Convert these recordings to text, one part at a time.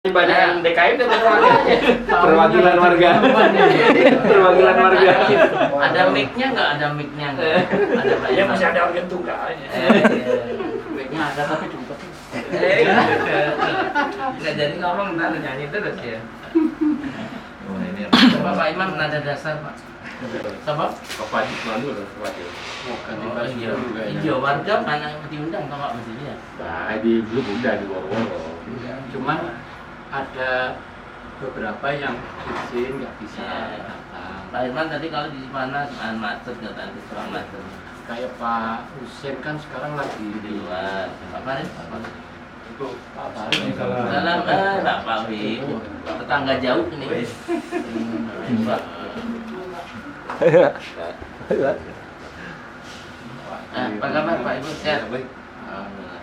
Banyak yang DKM dan perwakilan warga. Perwakilan warga. Ada mic-nya nggak? Ada mic-nya nggak? Ada Pak Ya Iman. masih ada organ tunggalnya. Mic-nya ada tapi diumpet. Nggak jadi ngomong ntar nyanyi terus ya. Coba Pak Iman nada dasar Pak. Coba. Bapak Mandur, wakil. Bukan Oh, dibahas iya. juga ya. Iya warga mana yang diundang Pak mestinya. Nah, di belum udah di Woro-Woro. Cuman ada beberapa yang izin nggak bisa Iya. datang. Pak Irman tadi kalau di mana macet nggak tadi kurang macet Kayak Pak Husin kan sekarang lagi di luar. Pak Farid, Pak Farid. itu Pak Farid. Salam, Pak Wib. Tetangga jauh ini. Pak. Apa kabar Pak Ibu? Sehat? Baik. Alhamdulillah.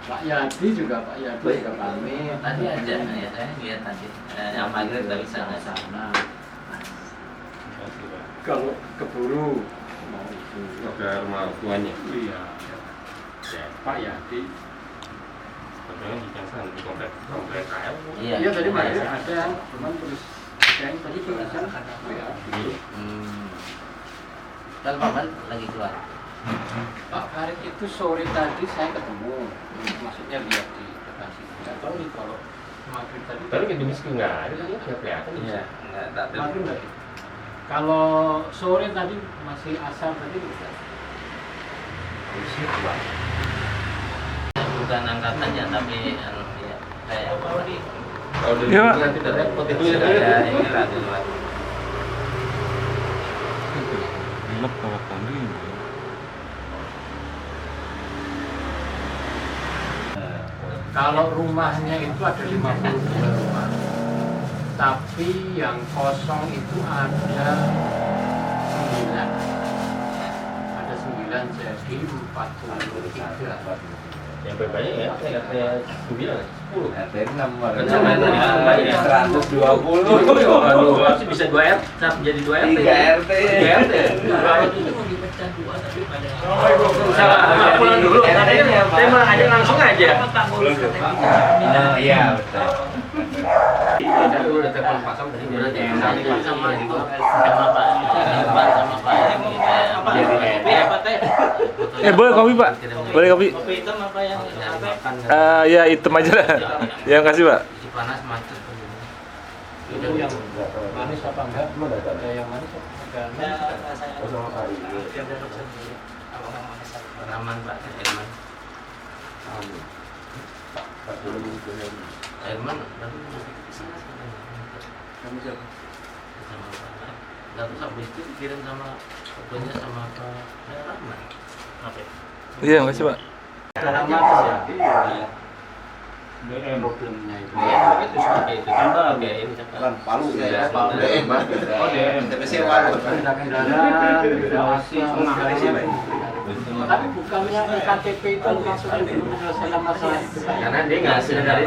Pak Yadi juga juga pamit. Tadi aja ya saya lihat tadi. Yang maghrib tapi sana. Sana. Kalau keburu mau itu. Ke rumah tuanya. Iya. Pak Yadi. Padahal di Kansang, di komplek KL. Iya tadi Pak Yadi ada, cuman terus yang tadi tulisan WA. Kalau Pak Man lagi keluar. Pak Farid itu sore tadi saya ketemu, maksudnya lihat di lokasi. Nggak tahu nih kalau maghrib tadi. Tapi di Miski nggak ada, nggak kelihatan. Iya, enggak Maghrib nggak? Kalau sore tadi masih asar tadi bisa. bukan angkatannya tapi ya, kayak apa tadi? Kalau dari Iya, Pak. nanti udah repot itu ya. Ya, ini lah di luar. Gelap kalau pagi. Kalau rumahnya itu ada 52 rumah, tapi yang kosong itu ada 9. Ada 9 jadi 43. Yang banyak ya, kayak 9, 10. RT 6 Kan sama tadi kan banyak. 120. Aduh, masih bisa 2 RT, jadi 2 RT. 3 RT. 3 RT. Kalau itu mau dipecah dua tapi pada Salah, pulang dulu. Katanya tema aja langsung aja. Oh iya betul. Iya, dulu udah telepon Pak Sam tadi udah dia sama Pak sama itu sama Pak Irfan sama Pak ini apa apa teh? Boleh kopi Pak? Boleh kopi? Kopi hitam apa yang apa? Ya hitam aja lah. Ya kasih Pak. Isi panas macet. Itu yang manis apa enggak? Ada yang manis apa? Aman Pak Irman. Irman tadi kesana Kamu siapa? sama Pak. Nggak terus habis itu dikirim sama fotonya sama Pak Rahman. Apa? Iya makasih Pak. Dalam mata ya. Problemnya itu. Iya, itu seperti itu. Coba oke ini Kan Palu ya, Palu. DM Mas. Oh, DM. TPC Palu. Benda kendaraan, benda osi, tapi bukannya KTP itu maksudnya belum menyelesaikan masalah itu. karena dia nggak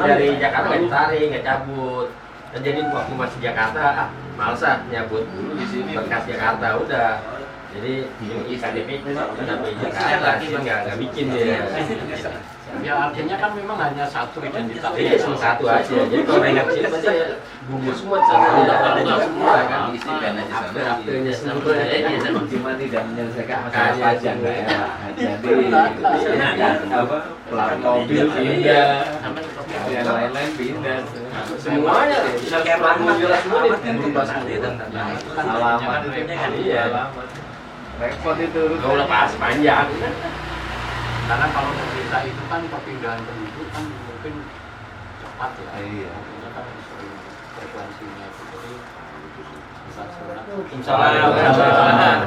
dari Jakarta nggak ditarik, nggak cabut. Dan jadi waktu masih Jakarta, males nyabut dulu di sini berkas Jakarta udah. Jadi yang KTP itu sampai Jakarta sih nggak bikin dia. Ya artinya kan memang hanya satu identitas. Iya cuma satu aja. Jadi kalau ingat sini pasti gugur semua sana. Udah semua kan. Isi kan aja sana. Update-nya semua. Cuma tidak menyelesaikan masalah pajak ya. Jadi apa plat mobil pindah, yang lain-lain pindah. Semuanya bisa kayak mobil semua nih. Berubah semua. Alamat kan Iya. repot itu. Gak udah pas panjang. Karena kalau kita itu kan perpindahan penduduk kan mungkin cepat ya. Iya. Kita kan sering frekuensinya itu jadi bisa Salam.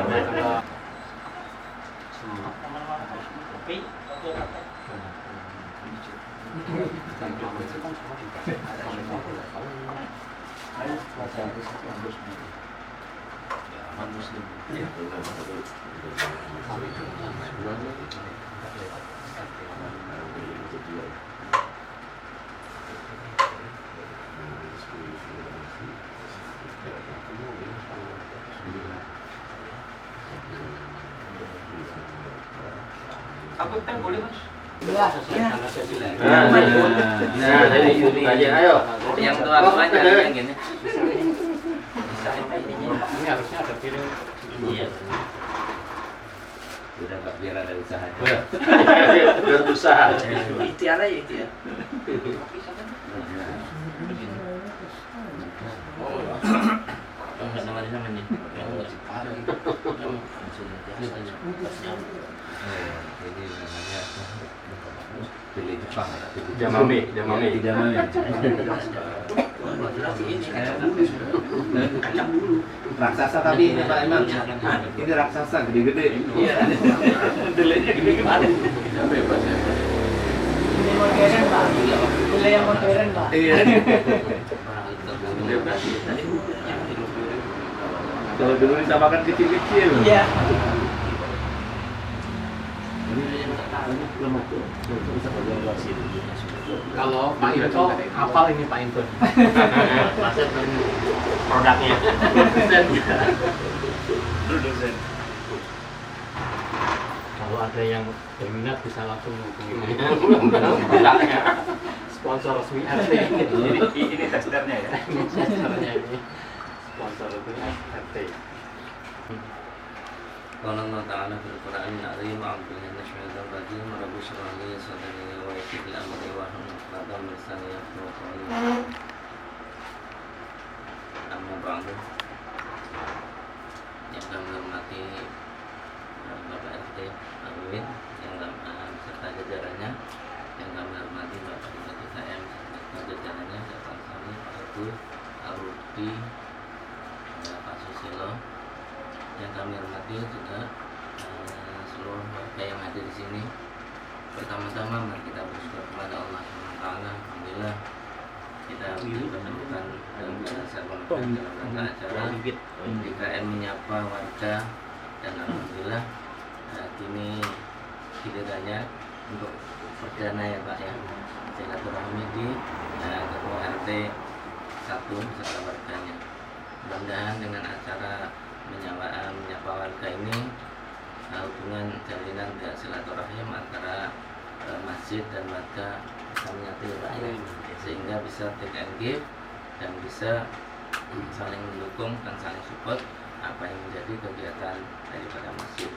Aku teh boleh Mas? Nah, jadi itu aja, ayo. Yang tua-tuanya yang gini. Ini harusnya ada piring. Iya. Udah nggak biar ada usahanya. Biar usaha. Ikhtiar aja ikhtiar. Nggak sama dia namanya. Ini namanya pilih Jepang ya. Jamami. Jamami. Raksasa tapi ini Pak Imam. Ini raksasa gede-gede. Iya. Delenya gede-gede. Bebas ya. Ini modern Pak. Nilai yang modern Pak. Iya. Kalau dulu disamakan kecil-kecil. Iya. Kalau Pak Into hafal ini Pak Into. Produknya. Kalau ada yang berminat bisa langsung hubungi Produknya. sponsor resmi RT. Ini testernya ya. Sponsornya ini sponsor itu RT. قال الله تعالى في القرآن العظيم أعوذ بالله من الشيطان الرجيم رب اشرح لي صدري ويسر لي أمري واحلل عقدة من لساني يفقهوا قولي أما بعد yang kami hormati Bapak RT Arwin yang beserta jajarannya, yang kami hormati Bapak Bupati KM beserta jajarannya, Bapak Sami, Pak Agus, Arudi, Pak Susilo, yang kami hormati juga seluruh warga yang hadir di sini. Pertama-tama mari kita bersyukur kepada Allah SWT. Alhamdulillah kita menemukan dalam dalam acara DKM menyapa warga, dan alhamdulillah kini gilirannya untuk perdana ya Pak ya, silaturahmi di Ketua RT 1 beserta warganya. Mudah-mudahan dengan acara menyapa warga ini hubungan jalinan dan silaturahim antara masjid dan warga bisa menyatu ya Pak ya, sehingga bisa take and give dan bisa saling mendukung dan saling support apa yang menjadi kegiatan daripada masjid.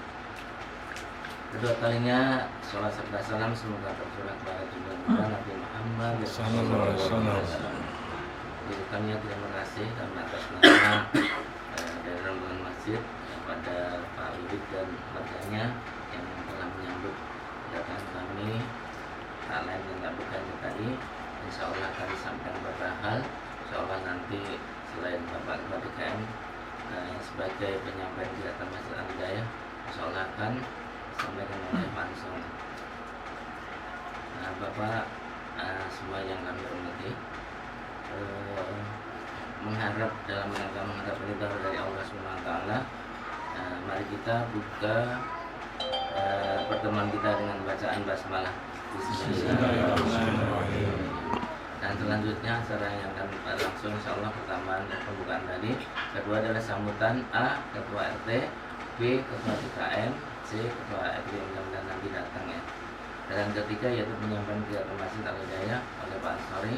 Kedua kalinya sholat serta salam semoga tercurah kepada junjungan Nabi Muhammad Dirikannya terima kasih dan atas nama dari rombongan masjid kepada Pak Wiwit dan warganya yang telah menyambut kedatangan kami. Tak lain dan tak bukan tadi, insya Allah akan disampaikan beberapa hal. Insya Allah nanti selain Bapak Ketua DKM sebagai penyampaian kegiatan Masjid Al-Hidayah, insya Allah akan disampaikan oleh Pak Ansong. Bapak semua yang kami hormati, mengharap dalam rangka menghadap ridha dari Allah SWT, mari kita buka pertemuan kita dengan bacaan basmalah. Bismillahirrahmanirrahim. Dan selanjutnya acara yang akan langsung insyaallah pertambahan dan pembukaan tadi. Kedua adalah sambutan A, Ketua RT, B, Ketua DKM, C, Ketua RT yang mudah-mudahan nanti datang ya. Dan ketiga yaitu penyampaian kegiatan Masjid Al-Hidayah oleh Pak Ansori.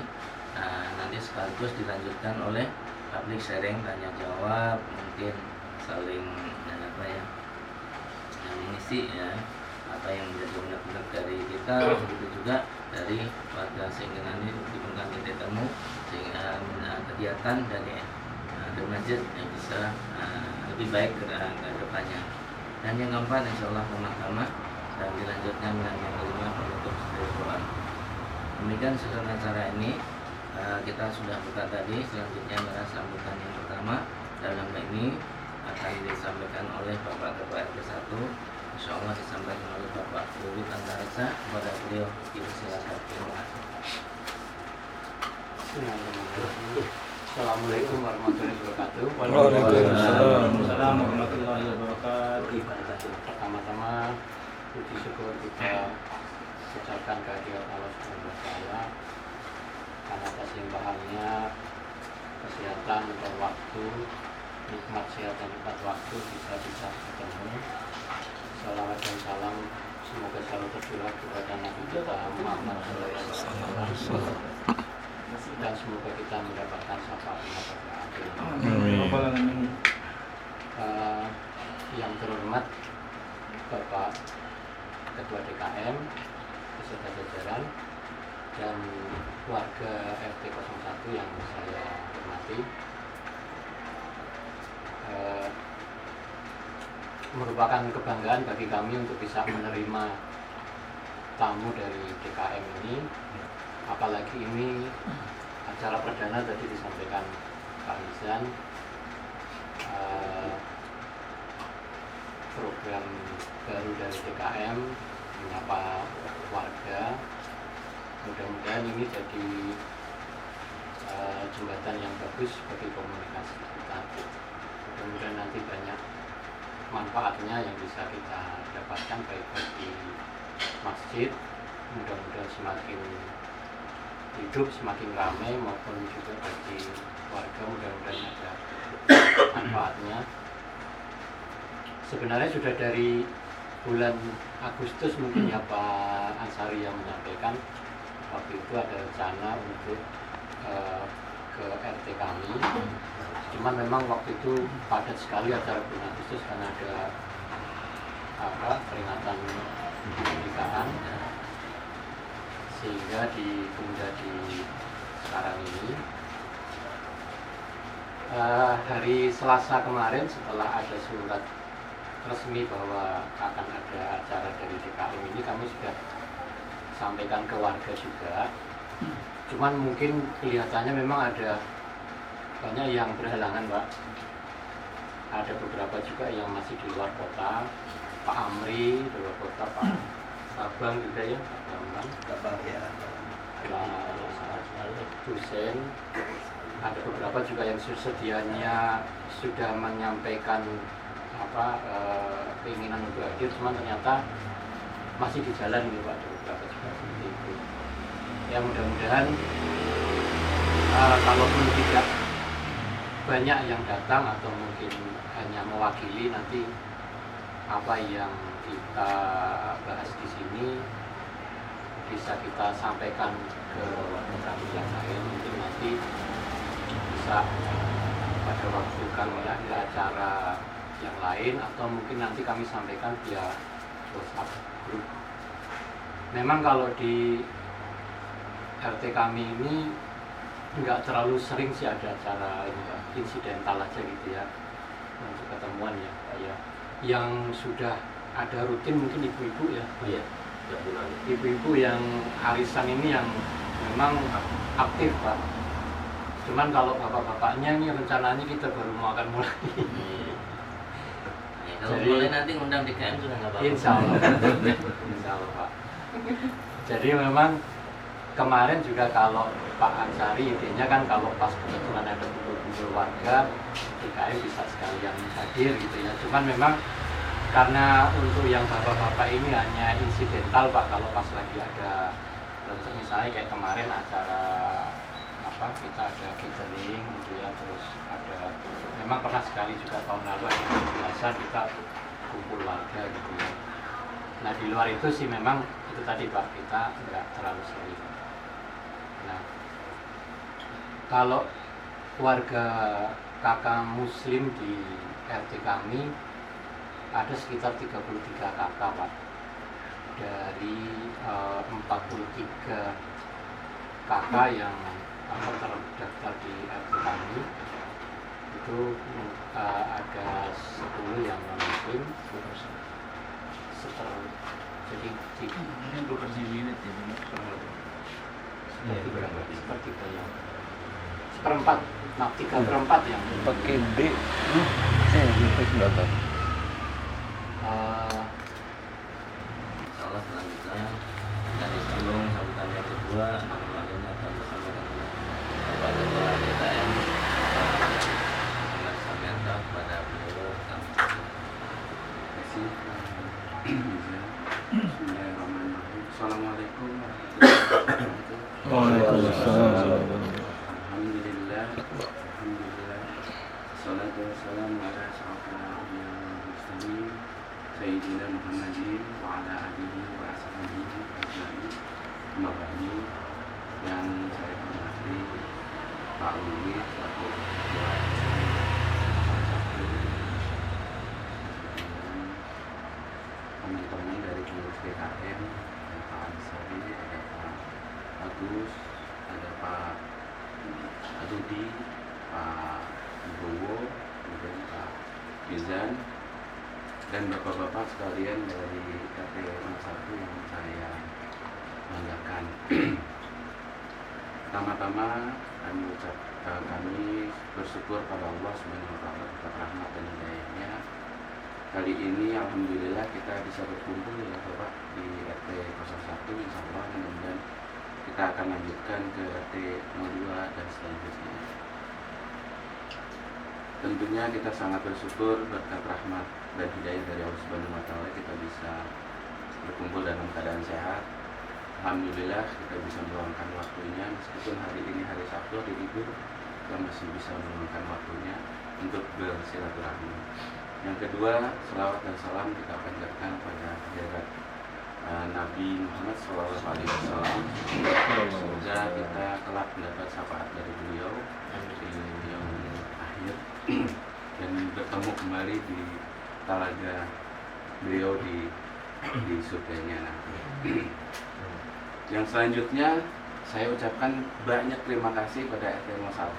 Nanti sekaligus dilanjutkan oleh public sharing, tanya jawab, mungkin saling mengisi ya apa yang menjadi unek-unek dari kita, begitu juga dari warga, sehingga nanti diberikan titik temu sehingga kegiatan dari masjid yang bisa lebih baik ke depannya. Dan yang keempat insyaallah pertama dan dilanjutkan dengan yang kelima penutup dari doa. Demikian sesuai acara ini. Kita sudah buka tadi, selanjutnya adalah sambutan yang pertama. Dalam ini akan disampaikan oleh Bapak Ketua RT 1, insya Allah disampaikan oleh Bapak Wiwit Antariksa. Kepada beliau dipersilakan. Terima kasih. Assalamualaikum warahmatullahi wabarakatuh. Waalaikumsalam warahmatullahi wabarakatuh. Pertama-tama puji syukur kita ucapkan kehadirat Allah Subhanahu wa taala karena kesimbangannya kesehatan dan waktu, nikmat sehat dan nikmat waktu bisa ketemu. Salawat dan salam semoga selalu tercurah kepada Nabi Muhammad dan semoga kita mendapatkan syafaat Amin. Yang terhormat Bapak Ketua DKM beserta jajaran dan warga RT 01 yang saya hormati, merupakan kebanggaan bagi kami untuk bisa menerima tamu dari DKM ini, apalagi ini acara perdana tadi disampaikan Pak Nizan, program baru dari DKM menyapa warga. Mudah-mudahan ini jadi jembatan yang bagus bagi komunikasi kita. Mudah-mudahan nanti banyak manfaatnya yang bisa kita dapatkan baik bagi masjid, mudah-mudahan semakin hidup, semakin ramai, maupun juga bagi warga, mudah-mudahan ada manfaatnya. Sebenarnya sudah dari bulan Agustus mungkin ya Pak Ansari yang menyampaikan, waktu itu ada rencana untuk ke RT kami, cuman memang waktu itu padat sekali acara bulan Agustus karena ada peringatan kemerdekaan, sehingga ditunda di sekarang ini. Hari Selasa kemarin setelah ada surat resmi bahwa akan ada acara dari DKM ini, kami sudah sampaikan ke warga juga. Cuman mungkin kelihatannya memang ada banyak yang berhalangan, Pak. Ada beberapa juga yang masih di luar kota. Pak Amri di luar kota, Pak Abang juga ya, Pak Bambang, Pak Husein. Ada beberapa juga yang sedianya sudah menyampaikan keinginan untuk hadir, cuman ternyata masih di jalan gitu Pak, ada beberapa juga seperti itu. Ya mudah-mudahan kalaupun tidak banyak yang datang atau mungkin hanya mewakili, nanti apa yang kita bahas di sini bisa kita sampaikan ke kami yang lain, mungkin nanti bisa pada waktu kami ada acara yang lain, atau mungkin nanti kami sampaikan via WhatsApp group. Memang kalau di RT kami ini nggak terlalu sering sih ada acara insidental aja gitu ya, untuk ketemuan ya, kayak yang sudah ada rutin mungkin ibu-ibu ya. Iya, Ibu-ibu yang arisan ini yang memang aktif Pak. Cuman kalau bapak-bapaknya ini rencananya kita baru mau akan mulai. Kalau Jadi- boleh nanti ngundang DKM juga nggak apa-apa. Insya Allah, Insya Allah Pak. Jadi memang kemarin juga kalau Pak Ansari intinya kan kalau pas kebetulan ada kumpul-kumpul warga, DKM bisa sekalian hadir gitu ya. Cuman memang karena untuk yang bapak-bapak ini hanya insidental Pak, kalau pas lagi ada misalnya kayak kemarin acara kita ada catering gitu ya, terus ada memang pernah sekali juga tahun lalu ada biasa kita kumpul warga gitu ya. Nah di luar itu sih memang itu tadi Pak, kita nggak terlalu sering. Nah kalau warga kakak muslim di RT kami ada sekitar 33 kakak Pak, dari 43 kakak yang terdaftar di RT kami itu ada 10 yang non muslim, jadi Ini proporsi unit ya, sepertiga yang seperempat, nah 3/4 yang pakai D. Saya lupa berapa. Insyaallah selanjutnya dari sebelum sambutan yang kedua, selanjutnya akan bersama dengan Bapak Ketua DKM Muhammad Samianta kepada beliau. Bismillahirrahmanirrahim. Assalamualaikum warahmatullahi wabarakatuh. Waalaikumsalam. Alhamdulillah. Salatu wassalamu ala asyrafil anbiya wal mursalin Sayyidina Muhammadin wa ala alihi wa ashabihi ajma'in. Mabani, yang saya hormati Pak Luwi selaku Ketua teman-teman dari pengurus DKM, ada Pak Ansari, ada Pak Agus, ada Pak Adudi, Pak Bowo, kemudian Pak Bizan, dan bapak-bapak sekalian dari RT 01 yang saya banggakan. Pertama-tama kami bersyukur pada Allah Subhanahu wa Ta'ala atas rahmat dan hidayahnya. Kali ini alhamdulillah kita bisa berkumpul ya Bapak di RT 01, insya Allah mudah-mudahan kita akan lanjutkan ke RT 02 dan selanjutnya. Tentunya kita sangat bersyukur berkat rahmat dan hidayah dari Allah Subhanahu wa Ta'ala kita bisa berkumpul dalam keadaan sehat. Alhamdulillah kita bisa meluangkan waktunya, meskipun hari ini hari Sabtu di libur, kita masih bisa meluangkan waktunya untuk bersilaturahmi. Yang kedua, selawat dan salam kita panjatkan pada hadirat Nabi Muhammad SAW. Semoga kita kelak mendapat syafaat dari beliau di yang akhir dan bertemu kembali di talaga beliau di surganya nanti. Yang selanjutnya saya ucapkan banyak terima kasih pada RT 01.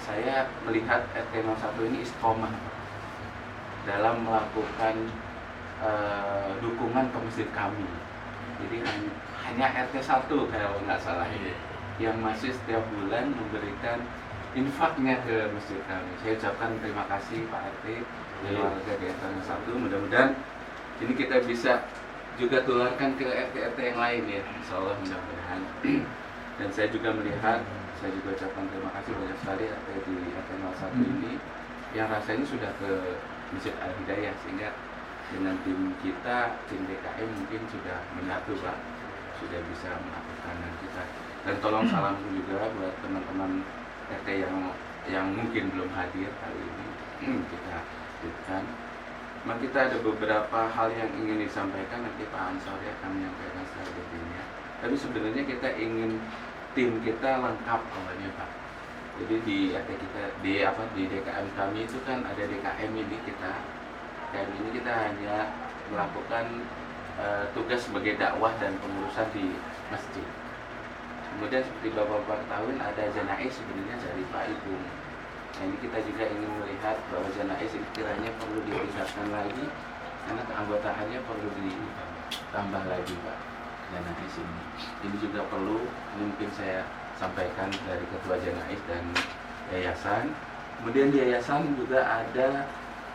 Saya melihat RT 01 ini istiqomah dalam melakukan dukungan ke masjid kami. Jadi hanya RT 1 kalau nggak salah ini yang masih setiap bulan memberikan infaknya ke masjid kami. Saya ucapkan terima kasih Pak RT dan warga di RT 1. Mudah-mudahan ini kita bisa juga tularkan ke RT-RT yang lain ya, insya Allah mudah-mudahan. Dan saya juga melihat, saya juga ucapkan terima kasih banyak sekali RT di RT 01 ini yang rasanya sudah ke Masjid Al-Hidayah, sehingga dengan tim kita, tim DKM mungkin sudah menyatu Pak, sudah bisa melakukan dan kita. Dan tolong salam juga buat teman-teman RT yang mungkin belum hadir kali ini kita hadirkan. Maka kita ada beberapa hal yang ingin disampaikan, nanti Pak Ansari akan menyampaikan secara detailnya. Tapi sebenarnya kita ingin tim kita lengkap awalnya Pak. Jadi di RT kita di DKM kami itu kan ada DKM ini kita. DKM ini kita hanya melakukan tugas sebagai dakwah dan pengurusan di masjid. Kemudian seperti Bapak-bapak ketahui ada janaiz sebenarnya dari Pak Ibu. Nah, ini kita juga ingin melihat bahwa janaiz ini kiranya perlu ditingkatkan lagi karena keanggotaannya perlu ditambah lagi Pak. Janaiz ini juga perlu mungkin saya sampaikan dari ketua janaiz dan yayasan. Kemudian di yayasan juga ada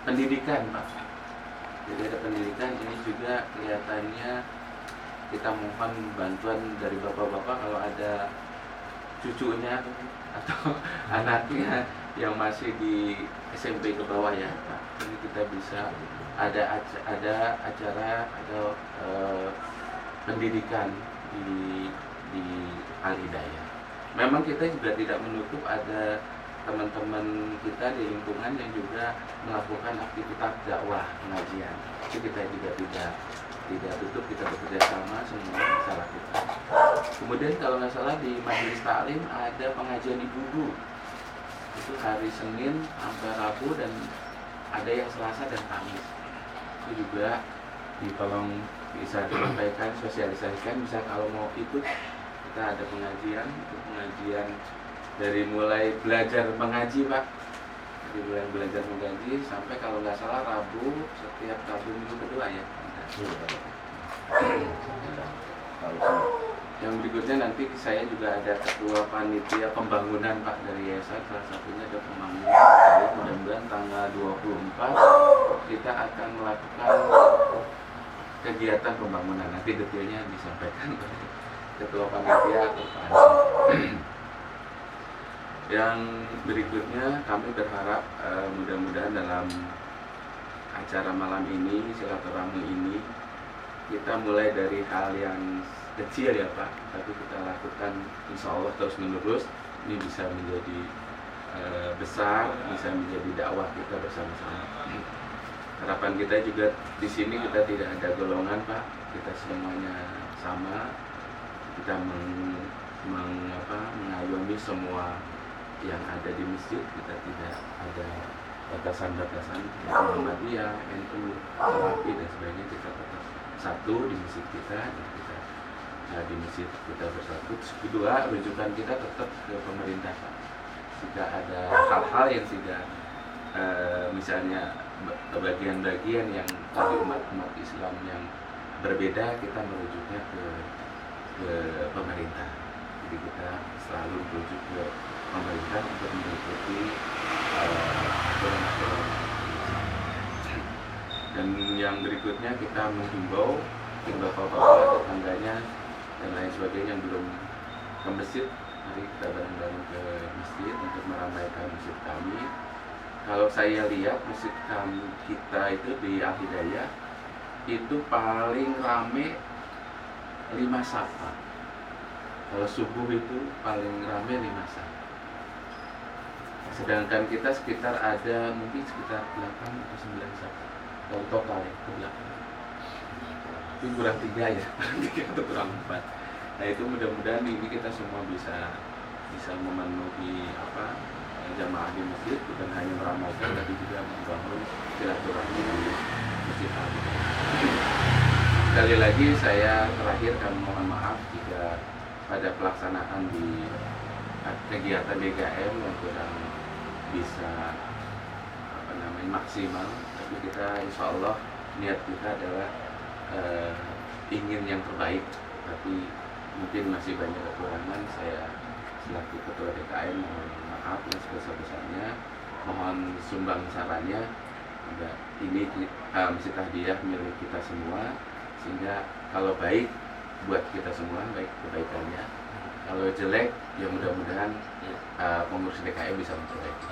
pendidikan Pak. Jadi ada pendidikan ini juga kelihatannya kita mohon bantuan dari bapak-bapak kalau ada cucunya atau anaknya yang masih di SMP ke bawah ya Pak. Ini kita bisa ada acara atau pendidikan di Al-Hidayah. Memang kita juga tidak menutup ada teman-teman kita di lingkungan yang juga melakukan aktivitas dakwah pengajian. Itu kita juga tidak tutup, kita bekerja sama semua bisa lakukan. Kemudian kalau nggak salah di majelis taklim ada pengajian ibu-ibu. Itu hari Senin sampai Rabu dan ada yang Selasa dan Kamis. Itu juga tolong bisa disampaikan, sosialisasikan. Bisa kalau mau ikut kita ada pengajian, itu pengajian dari mulai belajar mengaji Pak, dari mulai belajar mengaji sampai kalau nggak salah Rabu, setiap Rabu minggu kedua ya. Yang berikutnya nanti saya juga ada ketua panitia pembangunan Pak dari yayasan, salah satunya ada pembangunan. Jadi mudah-mudahan tanggal 24 kita akan melakukan kegiatan pembangunan. Nanti detailnya disampaikan oleh ketua panitia atau Pak Ansari. Yang berikutnya kami berharap mudah-mudahan dalam acara malam ini, silaturahmi ini, kita mulai dari hal yang kecil ya Pak, tapi kita lakukan insya Allah terus menerus, ini bisa menjadi besar, bisa menjadi dakwah kita bersama-sama. harapan kita juga di sini kita tidak ada golongan Pak, kita semuanya sama, kita mengayomi semua yang ada di masjid, kita tidak ada batasan-batasan Muhammadiyah, NU, Salafi dan sebagainya, kita tetap satu di masjid kita dan kita di masjid kita bersatu. Terus kedua, rujukan kita tetap ke pemerintah Pak. Jika ada hal-hal yang tidak misalnya bagian-bagian yang dari umat Islam yang berbeda, kita merujuknya ke pemerintah. Jadi kita selalu merujuk ke pemerintah untuk mengikuti aturan-aturan. Dan yang berikutnya kita menghimbau bapak-bapak, tetangganya dan lain sebagainya yang belum ke masjid, mari kita bareng-bareng ke masjid untuk meramaikan masjid kami. Kalau saya lihat masjid kami kita itu di Al-Hidayah itu paling rame 5 safa. Kalau subuh itu paling rame 5 safa. Sedangkan kita sekitar ada mungkin sekitar 8 atau 9 safa. Kalau total ya, ke 8. Itu kurang 3 ya, kurang 3 atau kurang 4. Nah itu mudah-mudahan ini kita semua bisa memenuhi jamaah di masjid, bukan hanya meramaikan tapi juga membangun silaturahmi di masjid kami. Sekali lagi saya terakhir kami mohon maaf jika pada pelaksanaan di kegiatan DKM yang kurang bisa maksimal, tapi kita insya Allah niat kita adalah ingin yang terbaik, tapi mungkin masih banyak kekurangan. Saya selaku ketua DKM mohon maaf yang sebesar-besarnya, mohon sumbang sarannya. Ini Masjid Hadiah milik kita semua, sehingga kalau baik buat kita semua, baik kebaikannya. Kalau jelek, ya mudah-mudahan pengurus DKM bisa memperbaiki.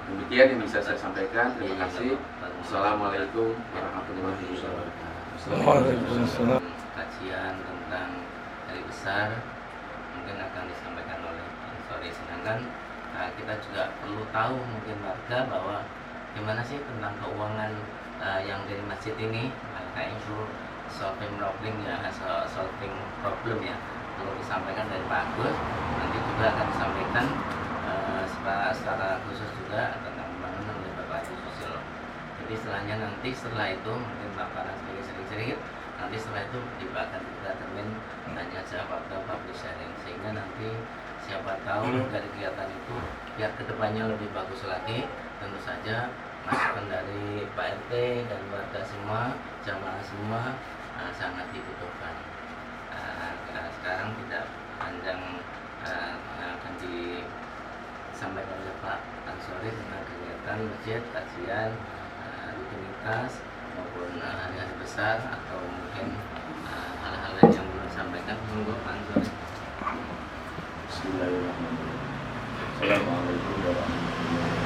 Demikian yang bisa saya sampaikan. Terima kasih. Assalamualaikum warahmatullahi wabarakatuh. Kajian tentang hari besar mungkin akan disampaikan oleh Ansori. Sedangkan kita juga perlu tahu mungkin warga bahwa gimana sih tentang keuangan yang dari masjid ini, kayak itu solving problem ya, perlu disampaikan dari Pak Agus. Nanti juga akan disampaikan secara khusus juga tentang pembangunan oleh Bapak Haji Susilo. Jadi setelah itu mungkin paparan sedikit, nanti setelah itu akan kita termin tanya jawab atau publish sharing, sehingga nanti siapa tahu dari kegiatan itu biar kedepannya lebih bagus lagi. Tentu saja masukan dari Pak RT dan warga semua, jamaah semua sangat dibutuhkan. Sekarang tidak panjang akan disampaikan oleh Pak Ansori tentang kegiatan masjid, kajian, rutinitas maupun hari-hari besar atau mungkin hal-hal lain yang belum disampaikan. Monggo Pak Ansori. Bismillahirrahmanirrahim. Assalamualaikum warahmatullahi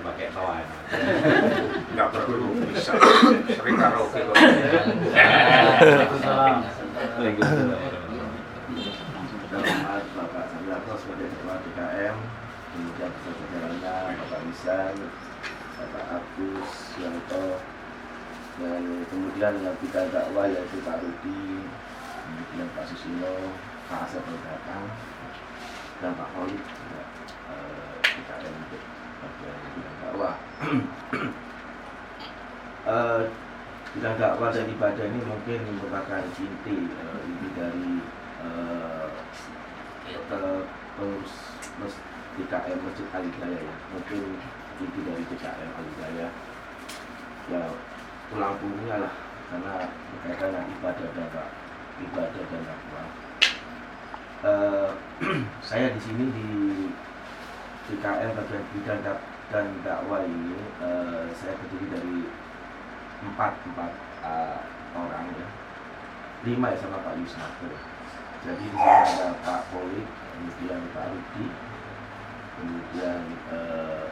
pakai kawan nggak perlu bisa sering karaoke kok. Selamat Bapak Sandiaga sebagai Ketua DKM, kemudian jajarannya Bapak Nisan, Bapak Agus Yanto, dan kemudian yang kita dakwah yaitu Pak Rudi, kemudian Pak Susilo, Pak Asep datang, dan Pak Khalid juga DKM untuk bagian bidang dakwah. Bidang dakwah dan ibadah ini mungkin merupakan inti dari pengurus DKM Masjid Al-Hidayah ya. Mungkin inti dari DKM Al-Hidayah ya tulang punggungnya lah, karena berkaitan dengan ibadah dan dakwah. Saya di sini di DKM bagian bidang dan dakwah ini saya terdiri dari empat orang ya, 5 ya sama Pak Yusnarto. Jadi di sini ada Pak Polik, kemudian Pak Rudi, kemudian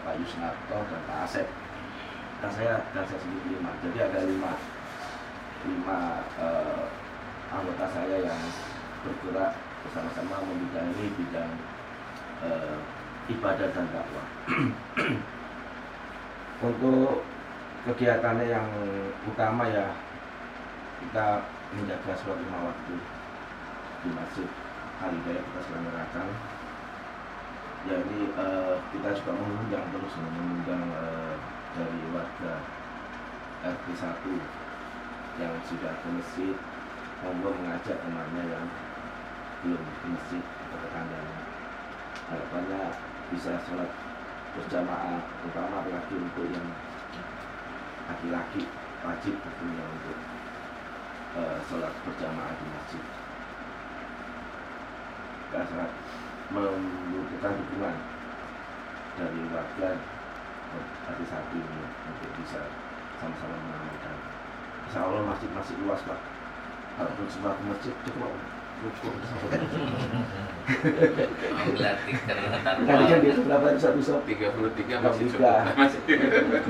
Pak Yusnarto dan Pak Asep, dan saya sendiri 5. Jadi ada 5 anggota saya yang bergerak bersama-sama membidangi bidang ibadah dan dakwah. Untuk kegiatannya yang utama ya, kita menjaga sholat 5 waktu di Masjid Al-Hidayah kita selenggarakan. Ya ini kita juga mengundang dari warga RT 1 yang sudah ke masjid, monggo mengajak temannya yang belum ke masjid atau tetangganya. Harapannya bisa sholat berjamaah, terutama apalagi untuk yang laki-laki wajib tentunya untuk sholat berjamaah di masjid. Kita sangat membutuhkan dukungan dari warga RT 1 ini untuk bisa sama-sama mengamalkan. Insya Allah masjid luas Pak. Kalau semua ke masjid cukup. Tadi kan dia berapa satu sob? 33 masih cukup.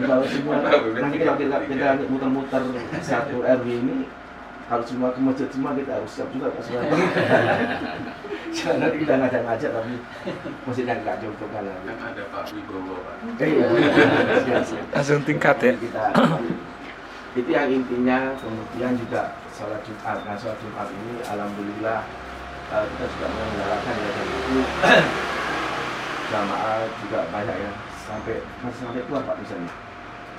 Kalau semua nanti kalau kita muter-muter satu RW ini, kalau semua ke masjid semua kita harus siap juga Pak semua. Jangan nanti kita ngajak-ngajak tapi masjidnya nggak cukup kan. Kan ada Pak Wibowo Pak. Iya. Langsung tingkat ya. Itu yang intinya. Kemudian juga sholat Jumat. Nah sholat Jumat ini alhamdulillah kita juga menyelenggarakan ya, dan itu jamaah juga banyak ya, masih sampai keluar Pak misalnya.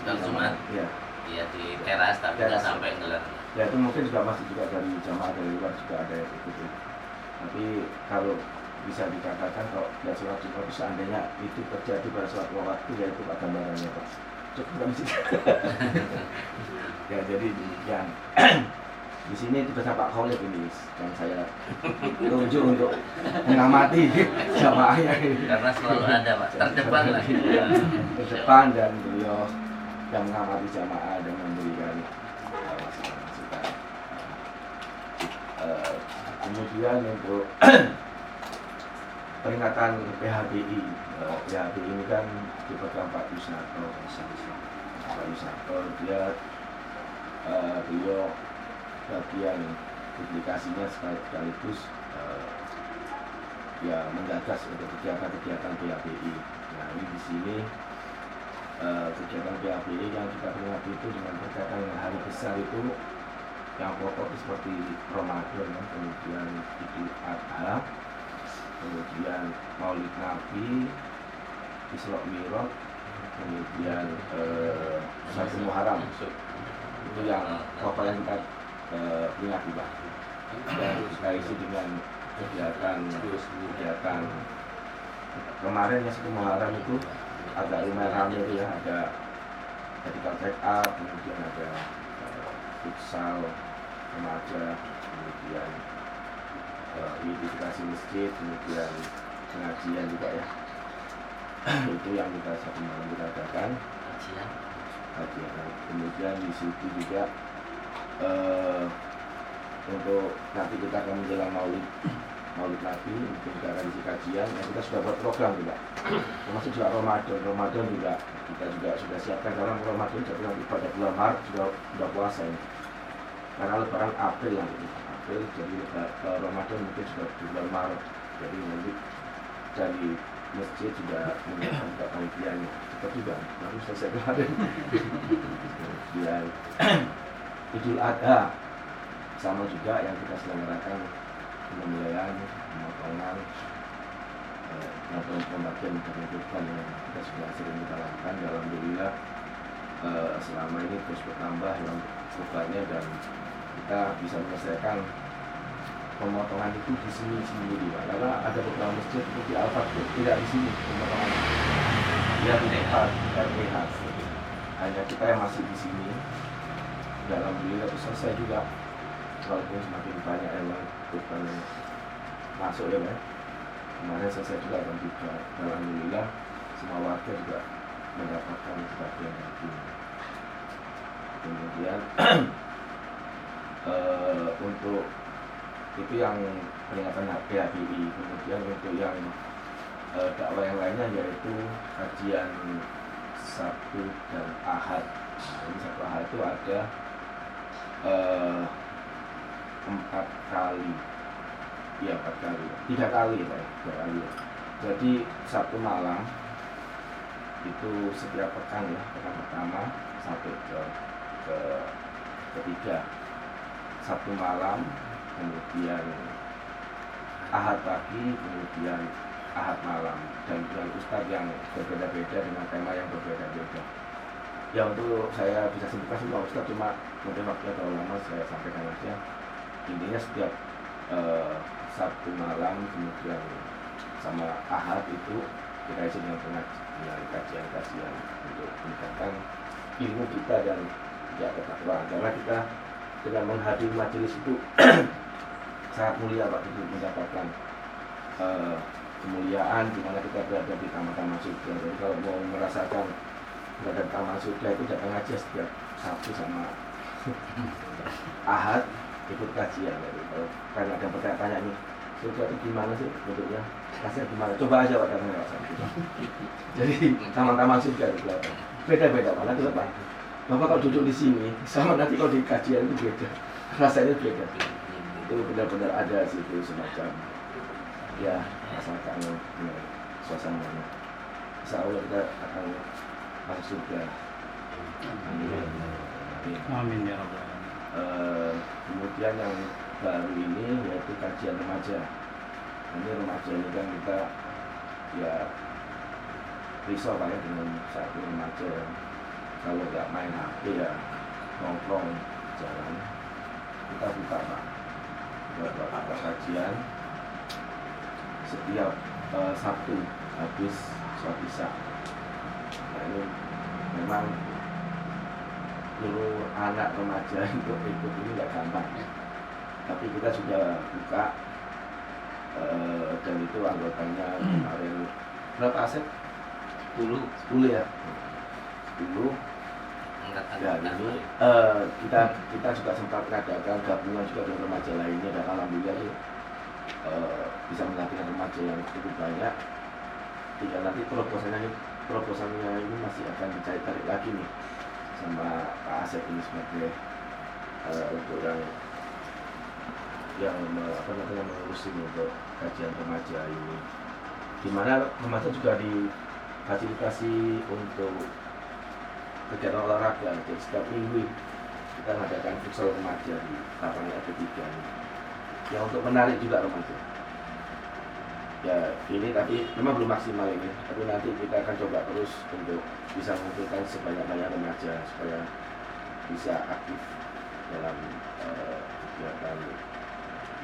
Dan Jumat. Iya. Iya di teras tapi nggak sampai ngelar. Ya itu mungkin juga masih juga dari jamaah dari luar juga ada yang ikut ya. Tapi kalau bisa dikatakan kalau tidak sholat Jumat itu seandainya itu terjadi pada sholat waktu, yaitu Pak gambarannya Pak. Cukup nggak sih? Ya jadi demikian. Di sini juga Pak Khalid ini yang saya tunjuk untuk mengamati jamaahnya ini. Karena selalu ada Pak, terdepan lah. Terdepan, dan beliau yang mengamati jamaah dan memberikan masukan-masukan. Kemudian untuk peringatan PHBI, PHBI ini kan dipegang Pak Yusnarto. Pak Yusnarto dia beliau bagian publikasinya sekaligus ya menggagas untuk kegiatan-kegiatan PHBI. Nah ini di sini kegiatan PHBI yang kita peringati itu dengan berkaitan dengan hari besar itu yang pokok seperti Ramadan, kemudian Idul Adha, kemudian Maulid Nabi, Isra Mi'raj, kemudian 1 Muharram. Itu yang pokok yang kita peringati Pak. Dan kita isi dengan kegiatan kemarin yang 1 Muharram itu agak lumayan ramai itu ya, ada medical check up, kemudian ada futsal remaja, kemudian identifikasi masjid, kemudian pengajian juga ya. Itu yang kita 1 malam kita adakan kajian. Kemudian di situ juga untuk nanti kita akan menjelang Maulid Nabi, mungkin kita akan isi kajian. Yang kita sudah buat program juga, termasuk juga Ramadan juga kita juga sudah siapkan. Karena Ramadan jadi nanti pada bulan Maret sudah puasa ini, karena lebaran April jadi Ramadan mungkin sudah di bulan Maret. Jadi nanti dari masjid sudah menyiapkan juga panitianya cepat juga, baru selesai kemarin. Kemudian Idul Adha sama juga yang kita selenggarakan, penyembelihan, pemotongan, pembagian kurban yang kita sudah sering kita lakukan. Alhamdulillah selama ini terus bertambah yang kurbannya, dan kita bisa menyelesaikan pemotongan itu di sini sendiri Pak. Karena ada beberapa masjid seperti Al-Fatih tidak di sini pemotongan, dia di tempat RPH. Hanya kita yang masih di sini. Alhamdulillah itu selesai juga, walaupun semakin banyak yang kurban masuk ya Pak. Kemarin selesai juga, dan juga alhamdulillah semua warga juga mendapatkan kebahagiaan hati. Kemudian untuk itu yang peringatan HPI. Kemudian untuk yang dakwah yang lainnya yaitu kajian Sabtu dan Ahad. Ini Sabtu Ahad itu ada 4 kali, ya 4 kali, 3 kali ya, 3 kali. Jadi Sabtu malam itu setiap pekan ya, pekan pertama sampai ke ketiga Sabtu malam, kemudian Ahad pagi, kemudian Ahad malam, dan dengan ustadz yang berbeda-beda dengan tema yang berbeda-beda. Ya untuk saya bisa sebutkan semua ustadz, cuma mungkin waktunya terlalu lama, saya sampaikan aja. Intinya setiap Sabtu malam kemudian sama Ahad itu kita isi dengan kajian-kajian untuk meningkatkan ilmu kita dan ya ketakwaan, karena kita dengan menghadiri majelis itu sangat mulia Pak, itu mendapatkan kemuliaan di mana kita berada di taman-taman surga. Jadi kalau mau merasakan berada di taman surga itu datang aja setiap Sabtu sama Ahad ikut kajian. Jadi kalau kan ada bertanya-tanya nih, surga itu gimana sih bentuknya, kasih gimana, coba aja Pak datang lewat Sabtu. Jadi taman-taman surga di belakang beda-beda mana tuh Pak. Bapak kalau duduk di sini sama nanti kalau di kajian itu beda, rasanya beda. Itu benar-benar ada sih itu semacam ya rasakan suasananya. Insya Allah kita akan masuk surga. Amin ya rabbal alamin. Kemudian yang baru ini yaitu kajian remaja. Ini remaja ini kan kita ya risau Pak ya dengan satu remaja. Kalau nggak main HP ya nongkrong jalan, kita buka Pak buat kajian setiap Sabtu habis sholat isya. Nah ini memang seluruh anak remaja untuk ikut ini nggak gampang ya. Tapi kita sudah buka dan itu anggotanya kemarin berapa aset? 10 ya. 10. Ya ini kita juga sempat mengadakan gabungan juga dengan remaja lainnya, dan alhamdulillah itu bisa menghadirkan remaja yang cukup banyak. Tinggal nanti proposalnya ini masih akan dicari-cari lagi nih sama Pak Asep ini sebagai untuk yang mengurusin untuk kajian remaja ini, dimana remaja juga difasilitasi untuk kegiatan olahraga. Jadi setiap minggu kita mengadakan futsal remaja di lapangan RT3 ini, yang untuk menarik juga remaja. Ya ini tapi memang belum maksimal ini, tapi nanti kita akan coba terus untuk bisa mengumpulkan sebanyak-banyak remaja supaya bisa aktif dalam kegiatan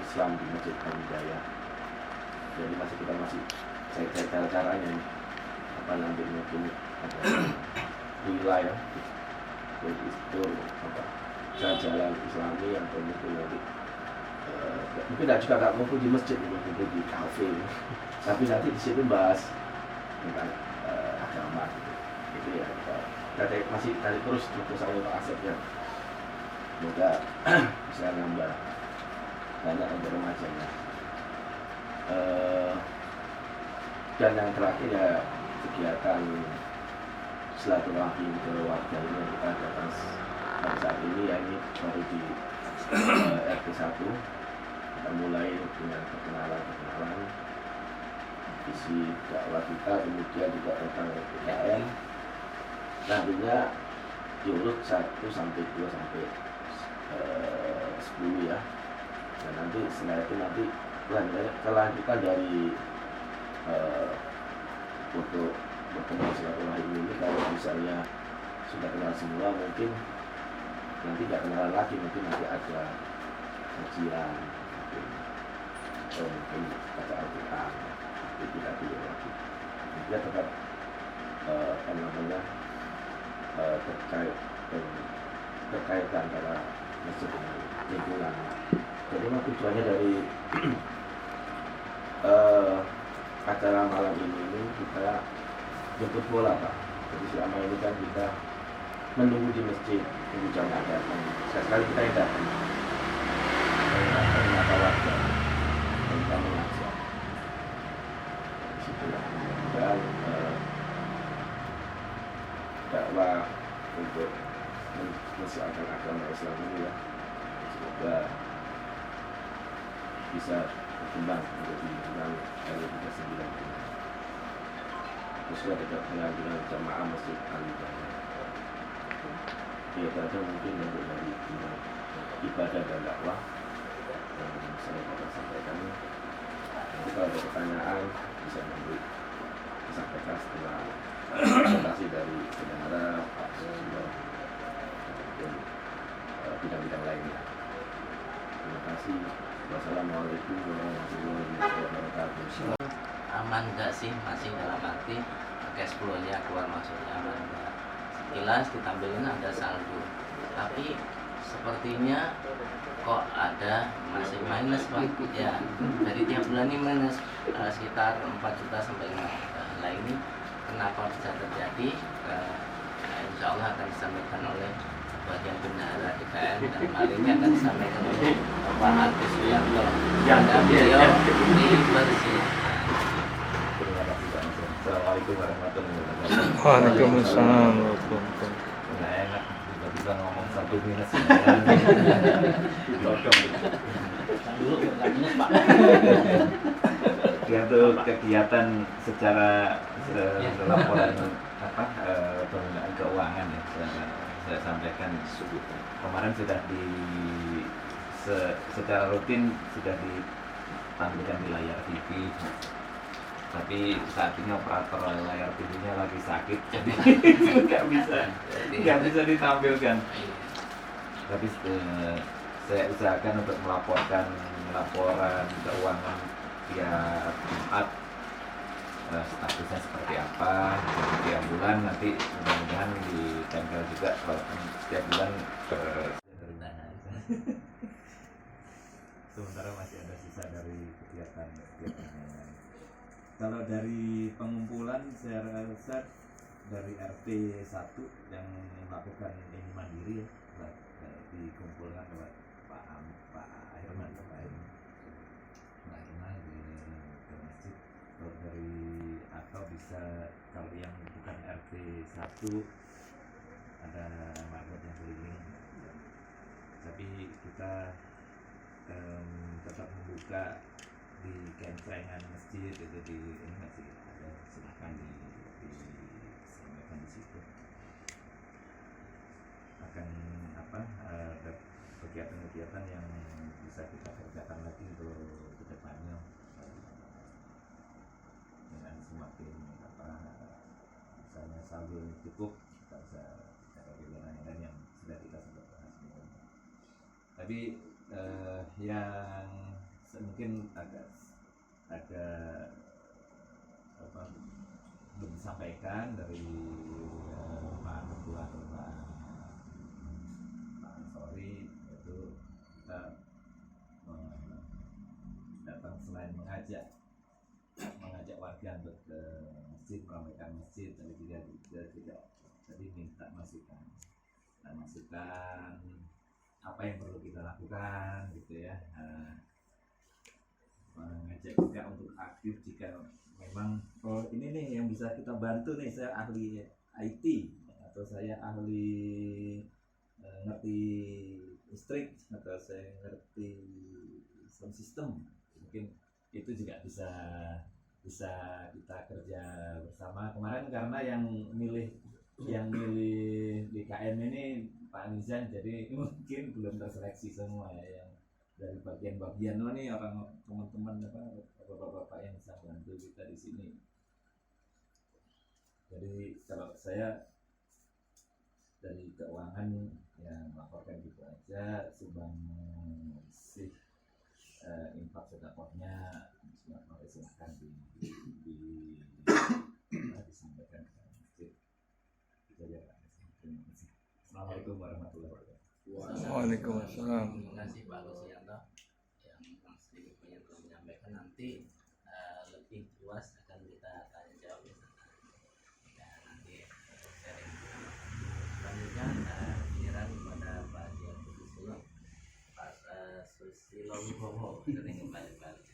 Islam di Masjid Al-Hidayah. Jadi kita masih cari cara-caranya nih, apa nanti mungkin ada wilayah itu apa jalan-jalan Islami yang mungkin nanti mungkin juga nggak ngumpul di masjid, ngumpul di kafe, tapi nanti di situ bahas tentang agama gitu ya. Kita masih cari terus sama Pak Asep ya, semoga bisa nambah banyak untuk remajanya. Dan yang terakhir ya kegiatan silaturahmi ke warga ini yang kita adakan pada saat ini, ya ini baru di RT1. Kita mulai dengan perkenalan visi dakwah kita, kemudian juga tentang PKM. Nantinya diurut 1 sampai 2 sampai 10 ya. Dan nanti setelah itu nanti kelanjutan dari untuk bertemu silaturahmi ini, kalau misalnya sudah kenal semua mungkin nanti nggak kenalan lagi, mungkin nanti ada kajian mungkin baca Al-Quran, itu tidak dulu lagi. Dia tetap terkait antara masjid dengan lingkungan. Jadi memang tujuannya dari acara malam ini kita jemput bola Pak. Jadi selama ini kan kita menunggu di masjid, tunggu jamaah datang. Sekali kita yang datang, mengapa warga, dan kita mengajak. Disitulah dan dakwah untuk mensiarkan agama Islam ini ya, semoga bisa berkembang menjadi Imam RW39 ini. Sesuai dengan jamaah Masjid Al-Hidayah. Ya, itu aja mungkin untuk dari ibadah dan dakwah yang saya dapat sampaikan. Nanti kalau ada pertanyaan bisa nanti disampaikan setelah presentasi dari saudara Pak Susilo dan bidang-bidang lainnya. Terima kasih. Wassalamualaikum warahmatullahi wabarakatuh. Aman nggak sih, masih dalam arti cash flow-nya keluar masuknya aman nggak? Sekilas ditampilin ada saldo, tapi sepertinya kok ada masih minus Pak. Ya, dari tiap bulan ini minus sekitar 4 juta sampai 5 juta. Nah ini kenapa bisa terjadi? Insya Allah akan disampaikan oleh bagian bendahara DKM dan hari ini akan disampaikan oleh Pak Agus Wiyanto. Ada beliau di bersih. Terima kasih Pak. Assalamualaikum warahmatullahi wabarakatuh. Waalaikumsalam. Nggak enak tiba-tiba ngomong satu minus. Dulu nggak minus Pak. Ya, untuk kegiatan secara laporan penggunaan keuangan ya, saya sampaikan kemarin sudah secara rutin sudah ditampilkan di layar TV. Tapi saat ini operator layar TV-nya lagi sakit, jadi nggak bisa ditampilkan. Tapi saya usahakan untuk melaporkan laporan keuangan tiap Jumat, statusnya seperti apa tiap bulan. Nanti mudah-mudahan ditempel juga setiap bulan sementara masih ada sisa dari kegiatan. Kalau dari pengumpulan saya rasa dari RT 1 yang melakukan ini mandiri ya, dikumpulkan oleh Pak Herman ke masjid. Kalau dari atau bisa kalau yang bukan RT 1 ada market yang keliling, tapi kita tetap membuka di kentrengan masjid itu di ini masih ada, silahkan disampaikan di situ. Akan ada kegiatan-kegiatan yang bisa kita kerjakan lagi untuk kedepannya dengan semakin misalnya saldo cukup, kita bisa cara kegiatan yang sudah kita sempat bahas. Tapi yang mungkin agak belum disampaikan dari Pak Ketua atau Pak Ansori, yaitu kita datang selain mengajak warga untuk ke masjid, meramaikan masjid, tapi juga tadi minta masukan apa yang perlu kita lakukan gitu ya. Mengajak juga untuk aktif jika memang ini nih yang bisa kita bantu nih, saya ahli IT atau saya ahli ngerti listrik atau saya ngerti sound system, mungkin itu juga bisa kita kerja bersama. Kemarin karena yang milih DKM ini Pak Nizam, jadi mungkin belum terseleksi semua ya, yang dari bagian-bagian nih orang teman-teman bapak-bapak yang bisa bantu kita di sini. Jadi kalau saya dari keuangan yang melaporkan gitu aja, sumbang sih infak sedekahnya silahkan disampaikan ke masjid. Itu aja. Terima kasih. Assalamualaikum warahmatullahi wabarakatuh. Waalaikumsalam. Terima kasih Pak Lusianto yang sedikit menyampaikan. Nanti lebih luas akan kita tanya jawab ya, nanti Silogowo sering balik-balik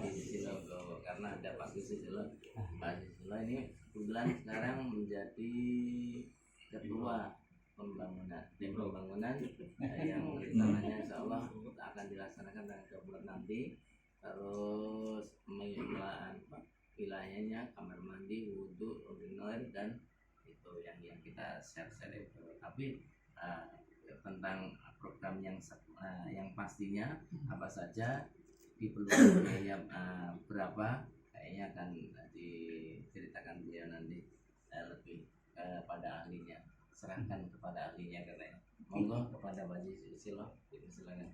di Silogowo karena ada Pak Susilo. Pak Susilo ini kebetulan sekarang menjadi ketua tim pembangunan yang rencananya insya Allah akan dilaksanakan tanggal 2 bulan nanti. Terus pengelolaan wilayahnya kamar mandi, wudhu, urinoir dan itu yang kita share itu. Tapi tentang program yang pastinya apa saja diperlukan biaya berapa kayaknya akan diceritakan beliau nanti lebih kepada ahlinya, serahkan kepada ahlinya katanya. Monggo kepada Pak Susilo, silakan.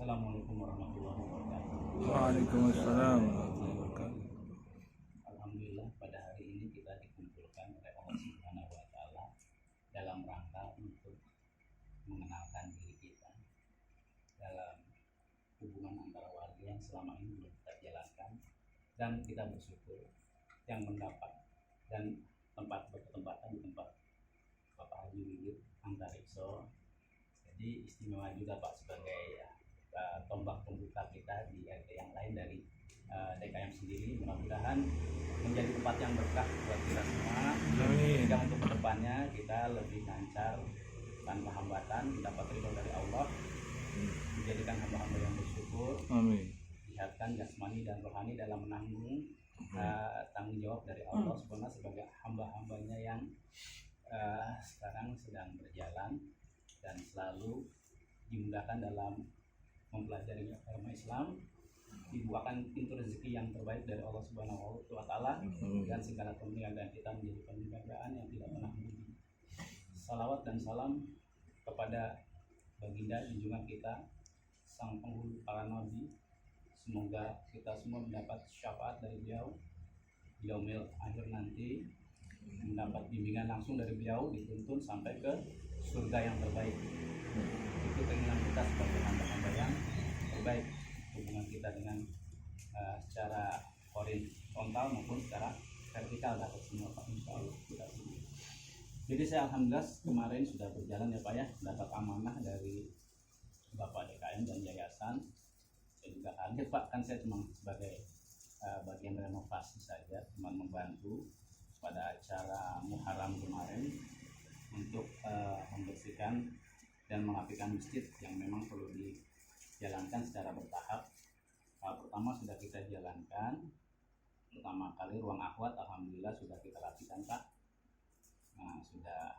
Assalamualaikum warahmatullahi wabarakatuh. Waalaikumsalam warahmatullahi wabarakatuh. Alhamdulillah pada hari ini kita dikumpulkan oleh Allah Subhanahu wa taala dalam rangka untuk mengenalkan diri kita dalam hubungan antara warga yang selama ini belum kita jalankan, dan kita bersyukur yang mendapat dan tempat bertempatan di tempat Bapak Haji Wiwit Antarikso. Jadi istimewa juga Pak sebagai tombak pembuka kita di RT yang lain dari DKM sendiri. Mudah-mudahan menjadi tempat yang berkah buat kita semua, sehingga untuk kedepannya kita lebih lancar tanpa hambatan, dapat ridho dari Allah, dijadikan hamba-hamba yang bersyukur, dihatkan jasmani dan rohani dalam menanggung tanggung jawab dari Allah Subhanahu sebagai hamba-hambanya yang sekarang sedang berjalan dan selalu dimudahkan dalam mempelajari agama Islam, dibukakan pintu rezeki yang terbaik dari Allah Subhanahu wa taala, dan segala perniagaan kita menjadi perniagaan yang tidak pernah merugi. Salawat dan salam kepada baginda junjungan kita, sang penghulu para nabi. Semoga kita semua mendapat syafaat dari beliau di yaumil akhir nanti, mendapat bimbingan langsung dari beliau, dituntun sampai ke surga yang terbaik. Itu keinginan kita sebagai hamba-hamba yang terbaik, hubungan kita dengan secara horizontal maupun secara vertikal dapat semua Pak, insya Allah kita semua. Jadi saya alhamdulillah kemarin sudah berjalan ya Pak ya, dapat amanah dari Bapak DKM dan Yayasan. Saya juga kaget Pak, kan saya cuma sebagai bagian renovasi saja, cuma membantu pada acara Muharram kemarin untuk membersihkan dan merapikan masjid yang memang perlu dijalankan secara bertahap. Pertama sudah kita jalankan, pertama kali ruang akhwat alhamdulillah sudah kita rapikan Pak. Nah, sudah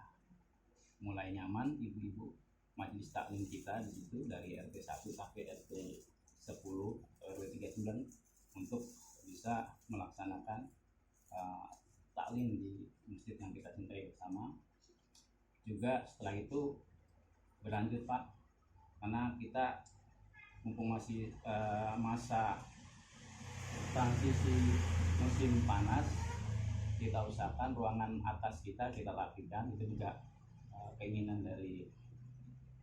mulai nyaman ibu-ibu majelis taklim kita di situ dari RT 1 sampai RT 10 RW 39 untuk bisa melaksanakan taklim di masjid yang kita cintai bersama. Juga setelah itu berlanjut Pak, karena kita mumpung masih masa transisi musim panas, kita usahakan ruangan atas kita rapikan. Itu juga keinginan dari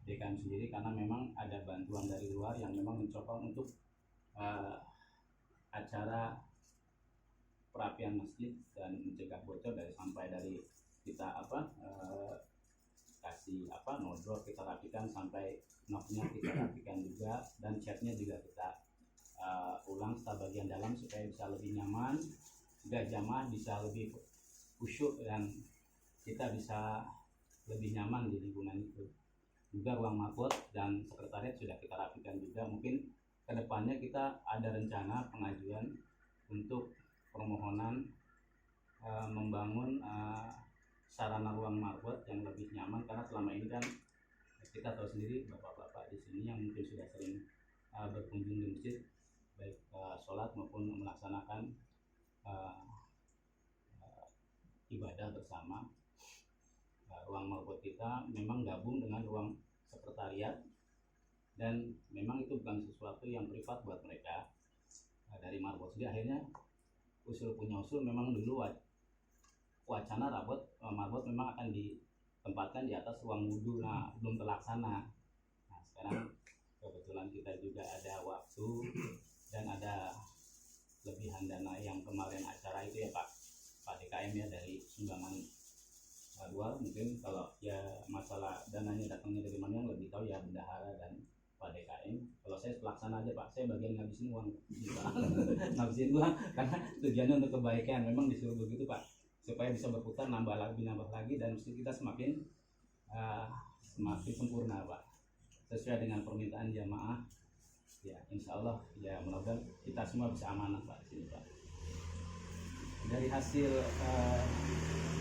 DKM sendiri, karena memang ada bantuan dari luar yang memang mencoba untuk acara perapian masjid dan mencegah bocor dari sampai dari kita kasih nodor kita rapikan sampai knocknya kita rapikan juga, dan catnya juga kita ulang setelah bagian dalam supaya bisa lebih nyaman, juga jamaah bisa lebih khusyuk dan kita bisa lebih nyaman di lingkungan itu. Juga ruang marbot dan sekretariat sudah kita rapikan juga. Mungkin kedepannya kita ada rencana pengajuan untuk permohonan membangun sarana ruang marbot yang lebih nyaman, karena selama ini kan kita tahu sendiri bapak-bapak di sini yang mungkin sudah sering berkunjung di masjid, baik sholat maupun melaksanakan ibadah bersama. Ruang marbot kita memang gabung dengan ruang sekretariat, dan memang itu bukan sesuatu yang privat buat mereka. Dari marbot sendiri akhirnya punya usul memang dulu wacana marbot memang akan ditempatkan di atas ruang wudhu. Nah, belum terlaksana. Nah, sekarang kebetulan kita juga ada waktu dan ada lebihan dana yang kemarin acara itu ya Pak DKM ya, dari sumbangan jadwal. Mungkin kalau ya masalah dananya datangnya dari mana yang lebih tahu ya bendahara dan Pak DKM. Kalau saya pelaksana aja Pak, saya bagian ngabisin uang ngabisin uang karena tujuannya untuk kebaikan, memang disuruh begitu Pak, supaya bisa berputar nambah lagi dan mesti kita semakin sempurna Pak, sesuai dengan permintaan jamaah. Ya insya Allah ya mudah-mudahan kita semua bisa amanah Pak di sini Pak. Dari hasil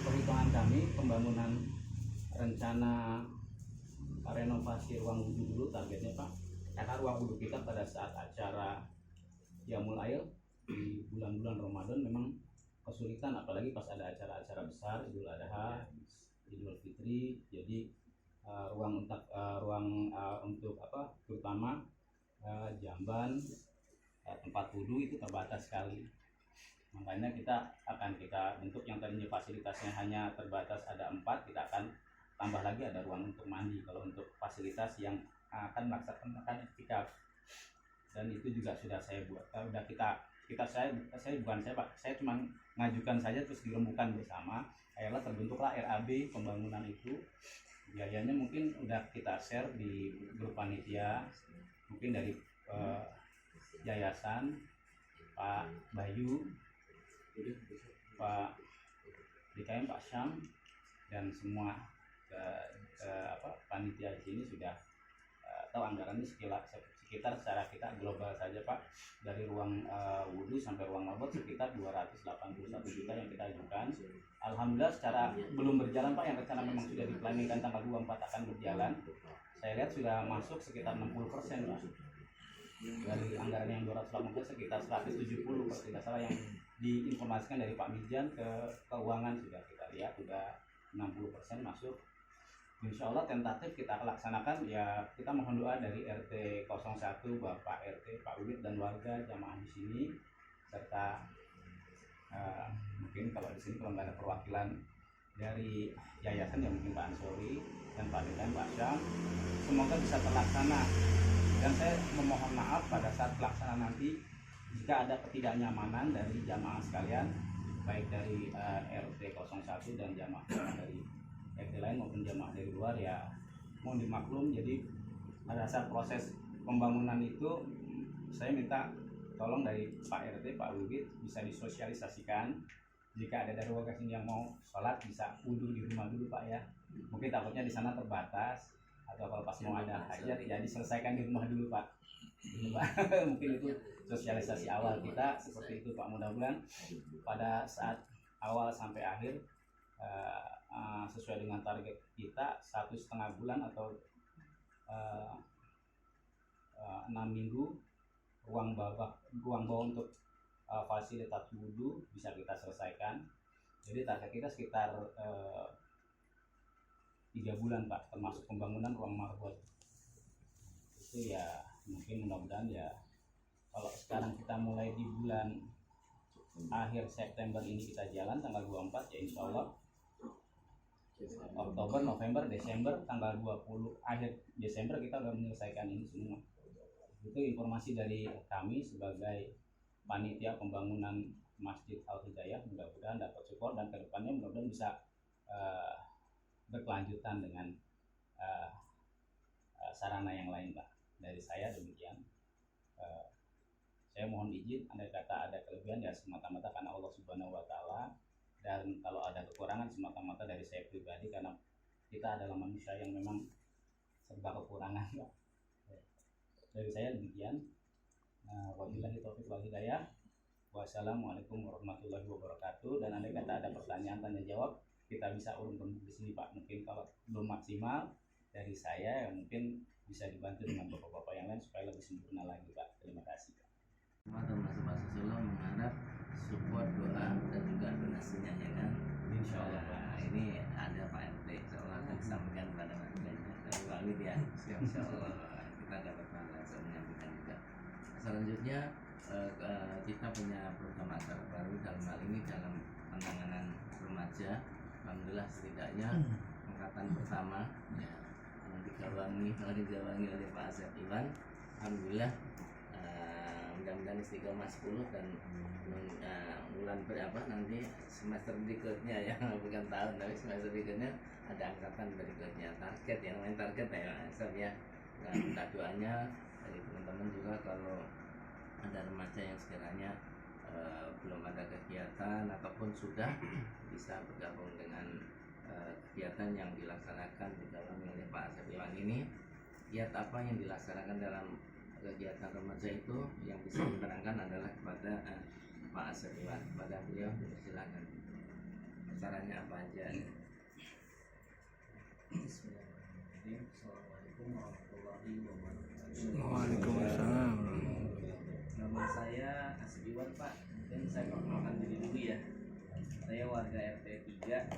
perhitungan kami, pembangunan rencana renovasi ruang wudhu dulu targetnya Pak, karena ruang wudhu kita pada saat acara Qiyamul Lail di bulan-bulan Ramadan memang kesulitan, apalagi pas ada acara-acara besar Idul Adha, Idul Fitri. Jadi ruang untuk apa terutama jamban, tempat wudhu itu terbatas sekali. Makanya kita bentuk yang tadinya fasilitasnya hanya terbatas ada 4, kita akan tambah lagi ada ruang untuk mandi kalau untuk fasilitas yang akan melaksanakan iktikaf. Dan itu juga sudah saya buat, saya bukan saya Pak, saya cuma ngajukan saja terus dirembukan bersama. Akhirnya terbentuklah RAB pembangunan itu. Biayanya mungkin udah kita share di grup panitia, mungkin dari yayasan Pak Bayu, Pak DKM, Pak Syam, dan semua panitia di sini sudah tahu anggarannya sekitar secara kita global saja Pak, dari ruang wudhu sampai ruang mabot sekitar 281 juta yang kita ajukan. Alhamdulillah secara belum berjalan Pak, yang rencana memang sudah diplaningkan tanggal 24 akan berjalan. Saya lihat sudah masuk sekitar 60% Pak. Dari anggaran yang 280 sekitar 170 kalau tidak salah yang diinformasikan dari Pak Mijan ke keuangan, sudah kita lihat sudah 60% masuk. Insya Allah tentatif kita laksanakan ya, kita mohon doa dari RT 01 Bapak RT, Pak Wid dan warga jamaah di sini, serta mungkin kalau di sini kalau nggak ada perwakilan dari yayasan ya mungkin Pak Ansori dan Pak Dekan, Pak Syam, semoga bisa terlaksana. Dan saya memohon maaf pada saat pelaksanaan nanti jika ada ketidaknyamanan dari jamaah sekalian, baik dari RT 01 dan jamaah dari RT lain maupun jamaah dari luar, ya mohon dimaklum. Jadi pada saat proses pembangunan itu saya minta tolong dari Pak RT, Pak Wibit bisa disosialisasikan jika ada dari warga sini yang mau sholat bisa wudhu di rumah dulu Pak ya. Mungkin takutnya di sana terbatas, atau kalau pas mau ada hajat ya diselesaikan di rumah dulu Pak. Ini Pak mungkin itu sosialisasi awal kita seperti itu Pak. Mudah-mudahan pada saat awal sampai akhir sesuai dengan target kita 1,5 bulan atau 6 minggu ruang bawah untuk fasilitas wudhu bisa kita selesaikan. Jadi target kita sekitar 3 bulan Pak, termasuk pembangunan ruang marbot itu ya. Mungkin mudah-mudahan ya kalau sekarang kita mulai di bulan akhir September ini kita jalan tanggal 24 ya insya Allah Oktober, November, Desember tanggal 20 akhir Desember kita udah menyelesaikan ini semua. Itu informasi dari kami sebagai panitia pembangunan Masjid Al Hidayah. Mudah-mudahan dapat support dan kedepannya mudah-mudahan bisa berkelanjutan dengan sarana yang lain Pak. Dari saya demikian. Saya mohon izin andai kata ada kelebihan ya semata-mata karena Allah Subhanahu wa taala, dan kalau ada kekurangan semata-mata dari saya pribadi karena kita adalah manusia yang memang serba kekurangan Pak. Dari saya demikian. Wabillahi taufiq wal hidayah. Wassalamualaikum warahmatullahi wabarakatuh. Dan andai kata ada pertanyaan tanya jawab kita bisa urung di sini Pak. Mungkin kalau belum maksimal dari saya ya mungkin bisa dibantu dengan bapak-bapak yang lain supaya lebih sempurna lagi Pak. Terima kasih. Termasuk Pak Susilo mengharap support doa dan juga donasinya ya kan. Insya Allah Pak. Ini ada Pak RT, seolah akan disampaikan kepada warganya dari Pak Wid ya. Insya Allah kita dapat langsung menyampaikan juga. Selanjutnya kita punya program acara baru dalam hal ini dalam penanganan remaja. Alhamdulillah setidaknya angkatan pertama ya, yang digawangi oleh Pak Asep Iwan, alhamdulillah mudah-mudahan istiqomah 10 dan bulan berapa nanti semester berikutnya ya bukan tahun tapi semester berikutnya ada angkatan berikutnya, target yang lain target ya Ustaz ya. Nah, minta doanya dari teman-teman juga kalau ada remaja yang sekiranya belum ada kegiatan ataupun sudah bisa bergabung dengan kegiatan yang dilaksanakan di dalam oleh Pak Asep Iwan ini. Kegiatan apa yang dilaksanakan dalam kegiatan remaja itu yang bisa diterangkan adalah kepada Pak Asep Iwan, kepada beliau silakan caranya apa aja. Bismillahirrahmanirrahim. Assalamualaikum warahmatullahi wabarakatuh. Waalaikumsalam. Nama saya Asep Iwan, Pak. Dan saya perkenalkan diri dulu ya. Saya warga RT 3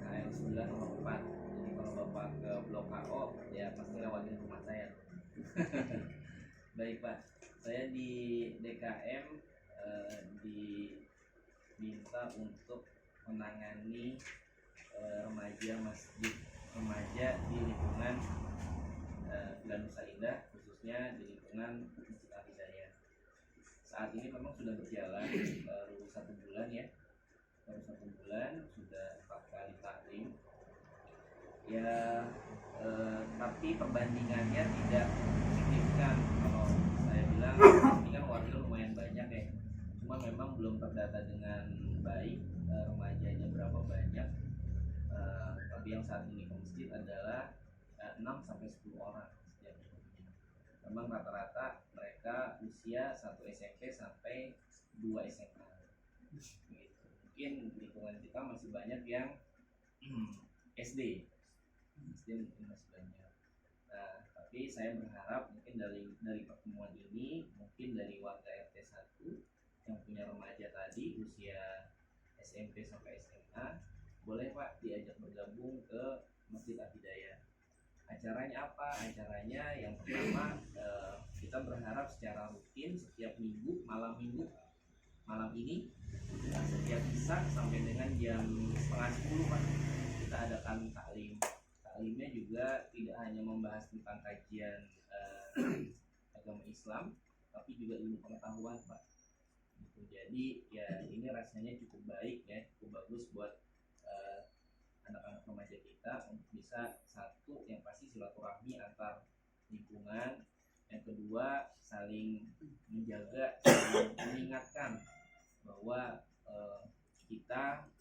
KL 9 nomor 4. Jadi kalau Bapak ke Blok KO ya pasti lewatin rumah saya. Baik, Pak. Saya di DKM diminta untuk menangani remaja masjid remaja di lingkungan Bulan Nusa Indah, khususnya di lingkungan Masjid Al-Hidayah. Saat ini memang sudah berjalan baru 1 bulan ya, sudah 4 kali taklim ya, tapi perbandingannya tidak signifikan. Kalau saya bilang ini kan warga lumayan banyak ya, cuma memang belum terdata dengan baik remajanya berapa banyak. Tapi yang saat ini ke masjid adalah 6-10 orang setiap minggunya. Memang rata-rata mereka usia 1 SMP sampai 2 SMA. Gitu. Mungkin lingkungan kita masih banyak yang SD mungkin masih banyak. Nah, tapi saya berharap mungkin dari pertemuan ini, mungkin dari warga RT 1 yang punya remaja tadi usia SMP sampai SMA, boleh Pak diajak bergabung ke Masjid Al-Hidayah. Acaranya apa? Acaranya yang pertama kita berharap secara rutin setiap minggu malam ini setiap Isya sampai dengan jam 9:30 Pak kita adakan taklim. Taklimnya juga tidak hanya membahas tentang kajian agama Islam, tapi juga ilmu pengetahuan Pak. Jadi ya ini rasanya cukup baik ya, cukup bagus buat anak-anak remaja kita untuk bisa satu yang pasti silaturahmi antar lingkungan, yang kedua saling menjaga, saling mengingatkan bahwa kita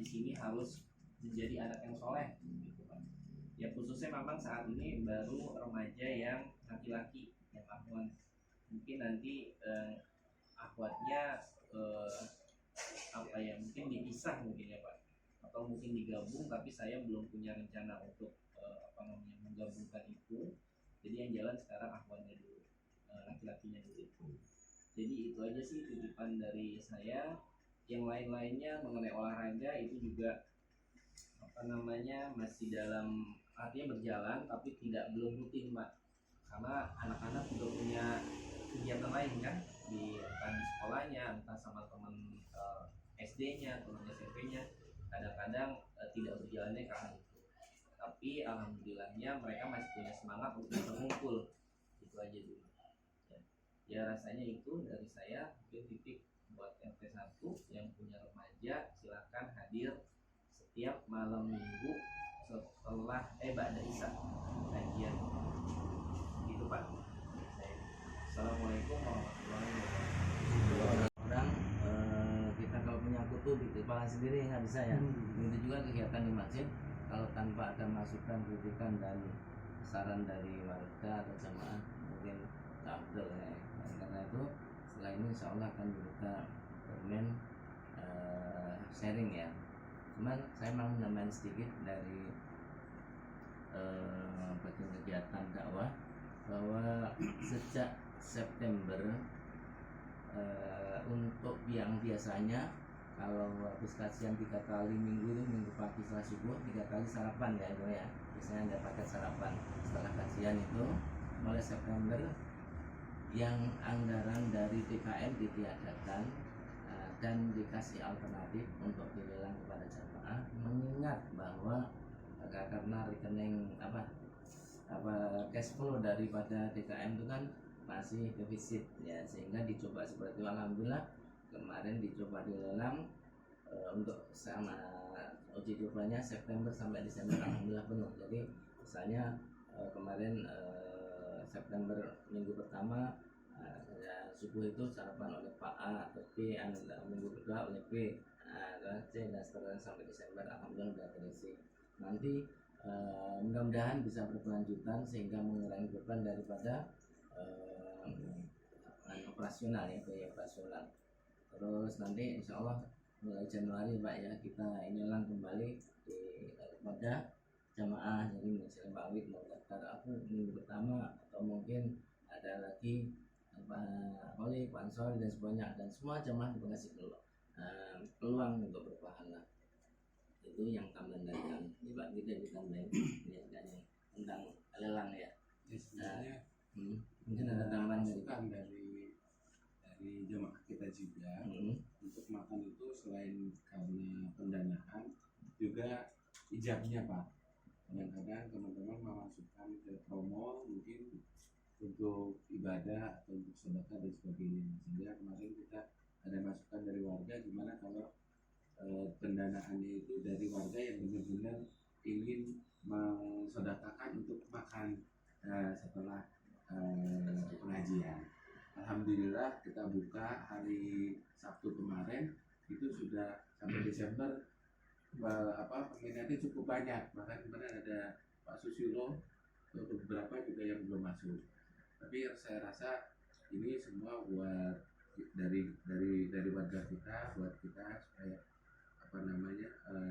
di sini harus menjadi anak yang soleh gitu kan. Ya khususnya memang saat ini baru remaja yang laki-laki yang akhwan, mungkin nanti akhwatnya mungkin dipisah mungkin ya Pak, atau mungkin digabung, tapi saya belum punya rencana untuk menggabungkan itu. Jadi yang jalan sekarang akhwannya dulu, laki-lakinya dulu. Jadi itu aja sih titipan dari saya. Yang lain-lainnya mengenai olahraga itu juga masih dalam artinya berjalan, tapi belum rutin Pak, karena anak-anak juga punya kegiatan lain kan entah di sekolahnya, entah sama teman SD-nya, teman SMP-nya, kadang-kadang tidak berjalannya karena itu. Tapi alhamdulillahnya mereka masih punya semangat untuk berkumpul. Itu aja dulu ya rasanya itu dari saya. Mungkin titik buat RT 1 yang punya remaja silakan hadir setiap malam minggu setelah ba'da Isya kajian gitu Pak. Assalamualaikum warahmatullahi wabarakatuh. Orang kita kalau punya kutu di kepala sendiri nggak bisa ya. Itu juga kegiatan di masjid kalau tanpa ada masukan, kritikan dan saran dari warga atau jamaah mungkin tak afdal ya. Dan karena itu setelah ini insya Allah akan kita bermain sharing ya. Cuman saya mau menambahkan sedikit dari bagian kegiatan dakwah bahwa sejak September untuk yang biasanya kalau habis kajian 3 kali minggu itu minggu pagi setelah subuh 3 kali sarapan ya itu ya, biasanya ada paket sarapan setelah kajian itu. Mulai September yang anggaran dari DKM ditiadakan dan dikasih alternatif untuk dilelang kepada jamaah, mengingat bahwa karena rekening cash flow daripada DKM itu kan masih defisit ya, sehingga dicoba seperti itu. Alhamdulillah kemarin dicoba dilelang untuk sama uji cobanya September sampai Desember alhamdulillah penuh. Jadi misalnya kemarin September minggu pertama subuh itu sarapan oleh Pak A atau B, minggu kedua oleh B, C dan seterusnya sampai Desember alhamdulillah sudah terisi. Nanti mudah-mudahan bisa berkelanjutan sehingga mengurangi beban daripada operasional ya, biaya operasional. Terus nanti insya Allah mulai Januari Pak ya, kita inilah kembali kepada jamaah. Jadi misalnya Pak Wid mau daftar aku minggu pertama, atau mungkin ada lagi Pak Oli, Pak Ansor dan sebagainya, dan semua jamaah dikasih peluang untuk berpahala. Itu yang tambahan ini Pak, kita ditambahin ya, dan yang tentang lelang ya. Sebenarnya Mungkin ada tambahan dari jemaah kita juga untuk makan itu selain karena pendanaan juga ijabnya Pak. Kadang-kadang teman-teman memasukkan ke promo mungkin untuk ibadah atau untuk sedekah dan sebagainya. Sehingga kemarin kita ada masukan dari warga gimana kalau pendanaannya itu dari warga yang benar-benar ingin mensedekahkan untuk makan setelah pengajian. Alhamdulillah kita buka hari Sabtu kemarin itu sudah sampai Desember peminatnya cukup banyak. Bahkan kemarin ada Pak Susilo, beberapa juga yang belum masuk. Tapi saya rasa ini semua buat dari warga kita, buat kita supaya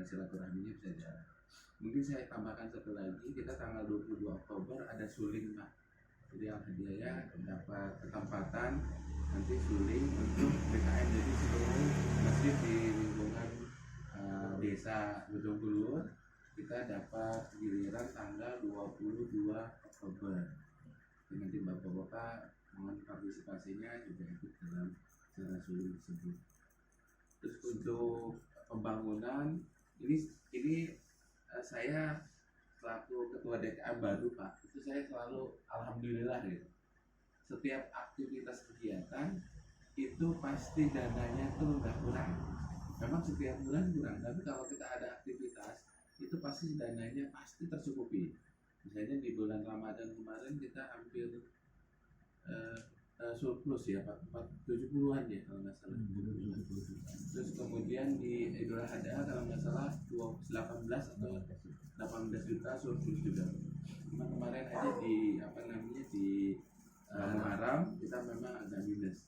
silaturahminya bisa jalan. Mungkin saya tambahkan satu lagi, kita tanggal 22 Oktober ada suling Pak. Jadi alhamdulillah dapat ketempatan nanti suling untuk BKM, jadi seluruh masjid di lingkungan desa Gedong Gulur kita dapat giliran tanggal 22 Oktober. Jadi nanti bapak-bapak mohon partisipasinya juga ikut dalam acara suling tersebut. Terus untuk pembangunan ini saya selaku ketua DKM baru Pak, itu saya selalu alhamdulillah gitu. Setiap aktivitas kegiatan itu pasti dananya tuh nggak kurang. Memang setiap bulan kurang, tapi kalau kita ada aktivitas itu pasti dananya pasti tercukupi. Misalnya di bulan Ramadan kemarin kita hampir surplus ya Pak, 70-an ya kalau nggak salah. Terus kemudian di Idul Adha kalau nggak salah 18 atau 18 juta surplus juga. Cuma kemarin aja di di Muharram kita memang agak minus.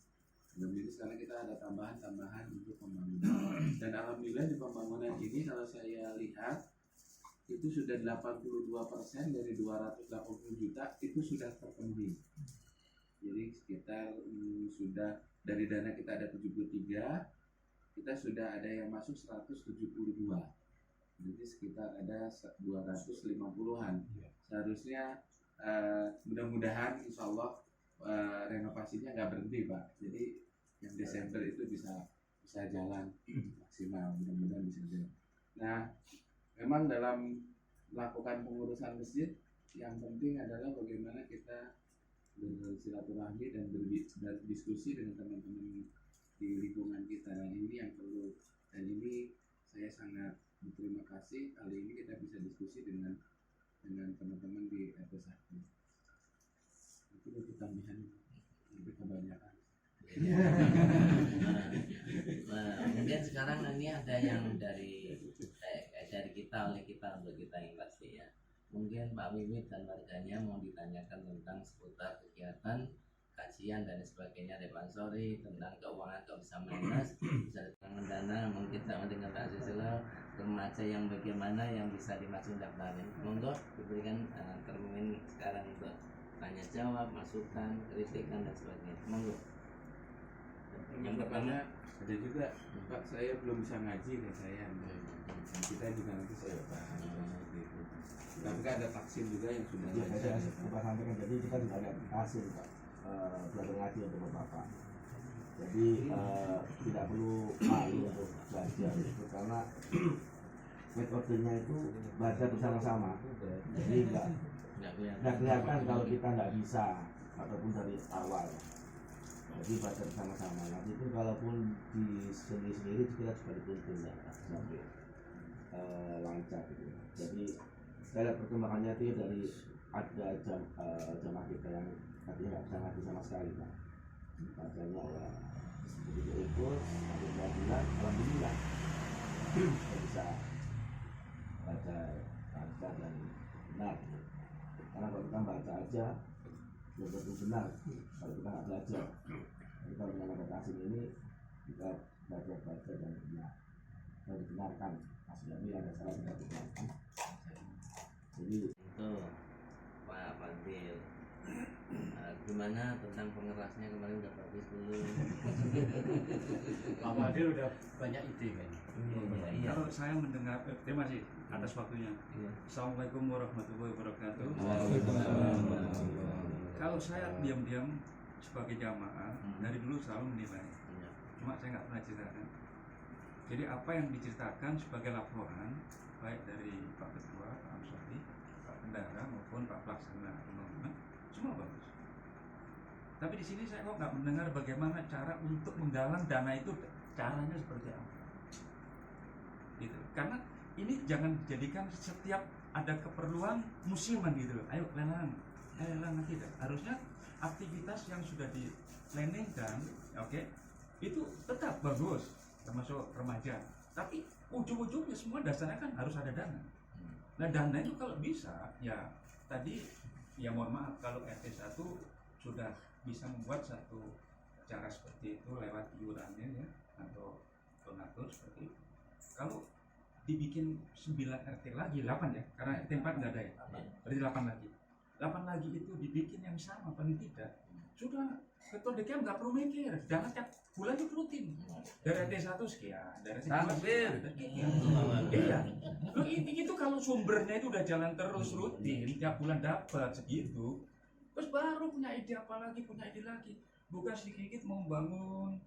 Karena kita ada tambahan untuk pembangunan. Dan alhamdulillah di pembangunan ini kalau saya lihat itu sudah 82% dari 280 juta itu sudah terpenuhi. Jadi sekitar sudah dari dana kita ada 73, kita sudah ada yang masuk 172. Jadi sekitar ada 250-an. Seharusnya mudah-mudahan insya Allah renovasinya nggak berhenti Pak. Jadi yang Desember itu bisa jalan maksimal, mudah-mudahan bisa jalan. Nah, memang dalam melakukan pengurusan masjid yang penting adalah bagaimana kita bersilaturahmi dan berdiskusi dengan teman-teman di lingkungan kita. Dan ini yang perlu, dan ini saya sangat berterima kasih kali ini kita bisa diskusi dengan teman-teman di RT1. Itu untuk tambahan lebih kebanyakan. Mungkin sekarang ini ada yang dari kita oleh kita untuk kita yang pasti ya. Mungkin Pak Wiwit dan warganya mau ditanyakan tentang seputar kegiatan kajian dan sebagainya dari Pak Ansori tentang keuangan kalau bisa minus, bisa dengan dana, mungkin sama dengan Pak Susilo remaja yang bagaimana yang bisa dimasuk daftarin. Monggo diberikan termin sekarang untuk tanya jawab, masukan, kritikan dan sebagainya. Monggo. Yang pertama ada juga Pak, saya belum bisa ngaji dan saya kita juga nanti saya bahas seperti itu. Tapi kan ada vaksin juga yang sudah saya sampaikan, jadi kita juga ada hasil Pak belajar ngaji untuk Bapak. Jadi tidak perlu malu untuk belajar itu karena metodenya itu belajar bersama-sama. Jadi nggak kelihatan kalau kita nggak bisa. ataupun dari awal. Jadi baca bersama-sama. Nanti pun kalaupun di sendiri-sendiri kita juga dituntun ya sampai lancar gitu. Jadi saya lihat perkembangannya itu dari ada jamaah kita yang tadinya nggak bisa ngaji sama sekali Pak. Bacanya ya begitu ikut, ada 2 bulan, alhamdulillah saya bisa baca lancar dan benar. Karena kalau kita baca aja belum tentu benar kalau kita nggak belajar. Jadi kalau dengan adaptasi ini kita baca dan benar dan dibenarkan. Aslinya ada salah tidak dibenarkan. Jadi itu Pak Fadil, gimana tentang pengerasnya kemarin udah bagus belum? Pak Fadil udah banyak ide kan. Iya. Kalau saya mendengar, terima kasih atas waktunya. Iya. Assalamualaikum warahmatullahi wabarakatuh. Kalau saya diam-diam sebagai jamaah, dari dulu selalu menilai. Iya. Cuma saya nggak pernah ceritakan. Jadi apa yang diceritakan sebagai laporan, baik dari Pak Ketua, Pak Amsari, Pak Bendara maupun Pak Pelaksana Undang-Undang, semua bagus. Tapi di sini saya kok nggak mendengar bagaimana cara untuk menggalang dana itu, caranya seperti apa. Gitu. Karena ini jangan dijadikan setiap ada keperluan musiman gitu. Ayo lelang tidak. Harusnya aktivitas yang sudah di planningkan, oke, itu tetap bagus, termasuk remaja. Tapi ujung-ujungnya semua dasarnya kan harus ada dana. Nah dana itu kalau bisa, ya tadi ya mohon maaf kalau RT 1 sudah bisa membuat satu cara seperti itu lewat iurannya ya atau donatur seperti itu. Kalau dibikin 9 RT lagi, 8 ya, karena RT 4 nggak ada ya, berarti 8 lagi. 8 lagi itu dibikin yang sama, paling tidak sudah ketua DKM nggak perlu mikir, jangan tiap bulan itu rutin. Dari RT 1 sekian, dari RT 2 sekian, iya. Lo itu kalau sumbernya itu udah jalan terus rutin, tiap bulan dapat segitu, terus baru punya ide apa lagi, punya ide lagi. Bukan sedikit mau membangun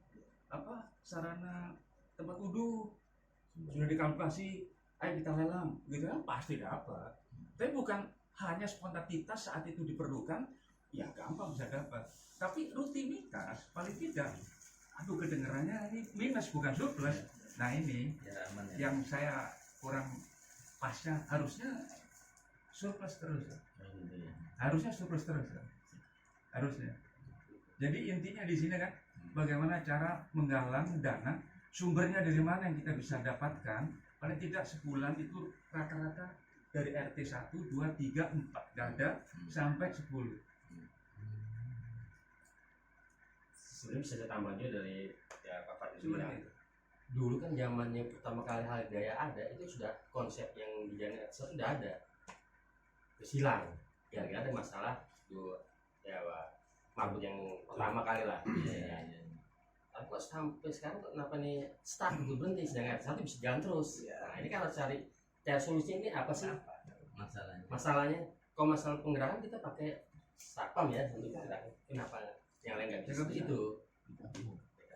apa sarana tempat wudhu, sudah dikalkulasi, ayo kita lelang, gitu kan pasti dapat. Tapi bukan hanya spontanitas saat itu diperlukan, ya gampang bisa dapat. Tapi rutinitas paling tidak, aduh kedengarannya ini minus bukan surplus. Nah ini Ya, aman ya. yang saya kurang pasnya, harusnya surplus terus. Harusnya surplus terus. Harusnya. Jadi intinya di sini kan, bagaimana cara menggalang dana, sumbernya dari mana yang kita bisa dapatkan. Paling tidak sebulan itu rata-rata dari RT 1, 2, 3, 4 gada sampai 10. Sebenarnya bisa ditambah juga dari ya Pak Fadil Sebenarnya bilang. itu. Dulu kan zamannya pertama kali hal daya ada, itu sudah konsep yang dijalankan sudah ada. Terus hilang. Ya nggak ada masalah tuh ya Pak mabuk yang pertama kali lah. Iya. Tapi kok sampai sekarang kok kenapa nih stuck gitu berhenti, sedangkan satu bisa jalan terus. Nah ini kan harus cari solusi ini apa sih masalahnya. Kalau masalah penggerakan kita pakai satpam ya untuk penggerakan. Kenapa yang lain nggak bisa seperti itu?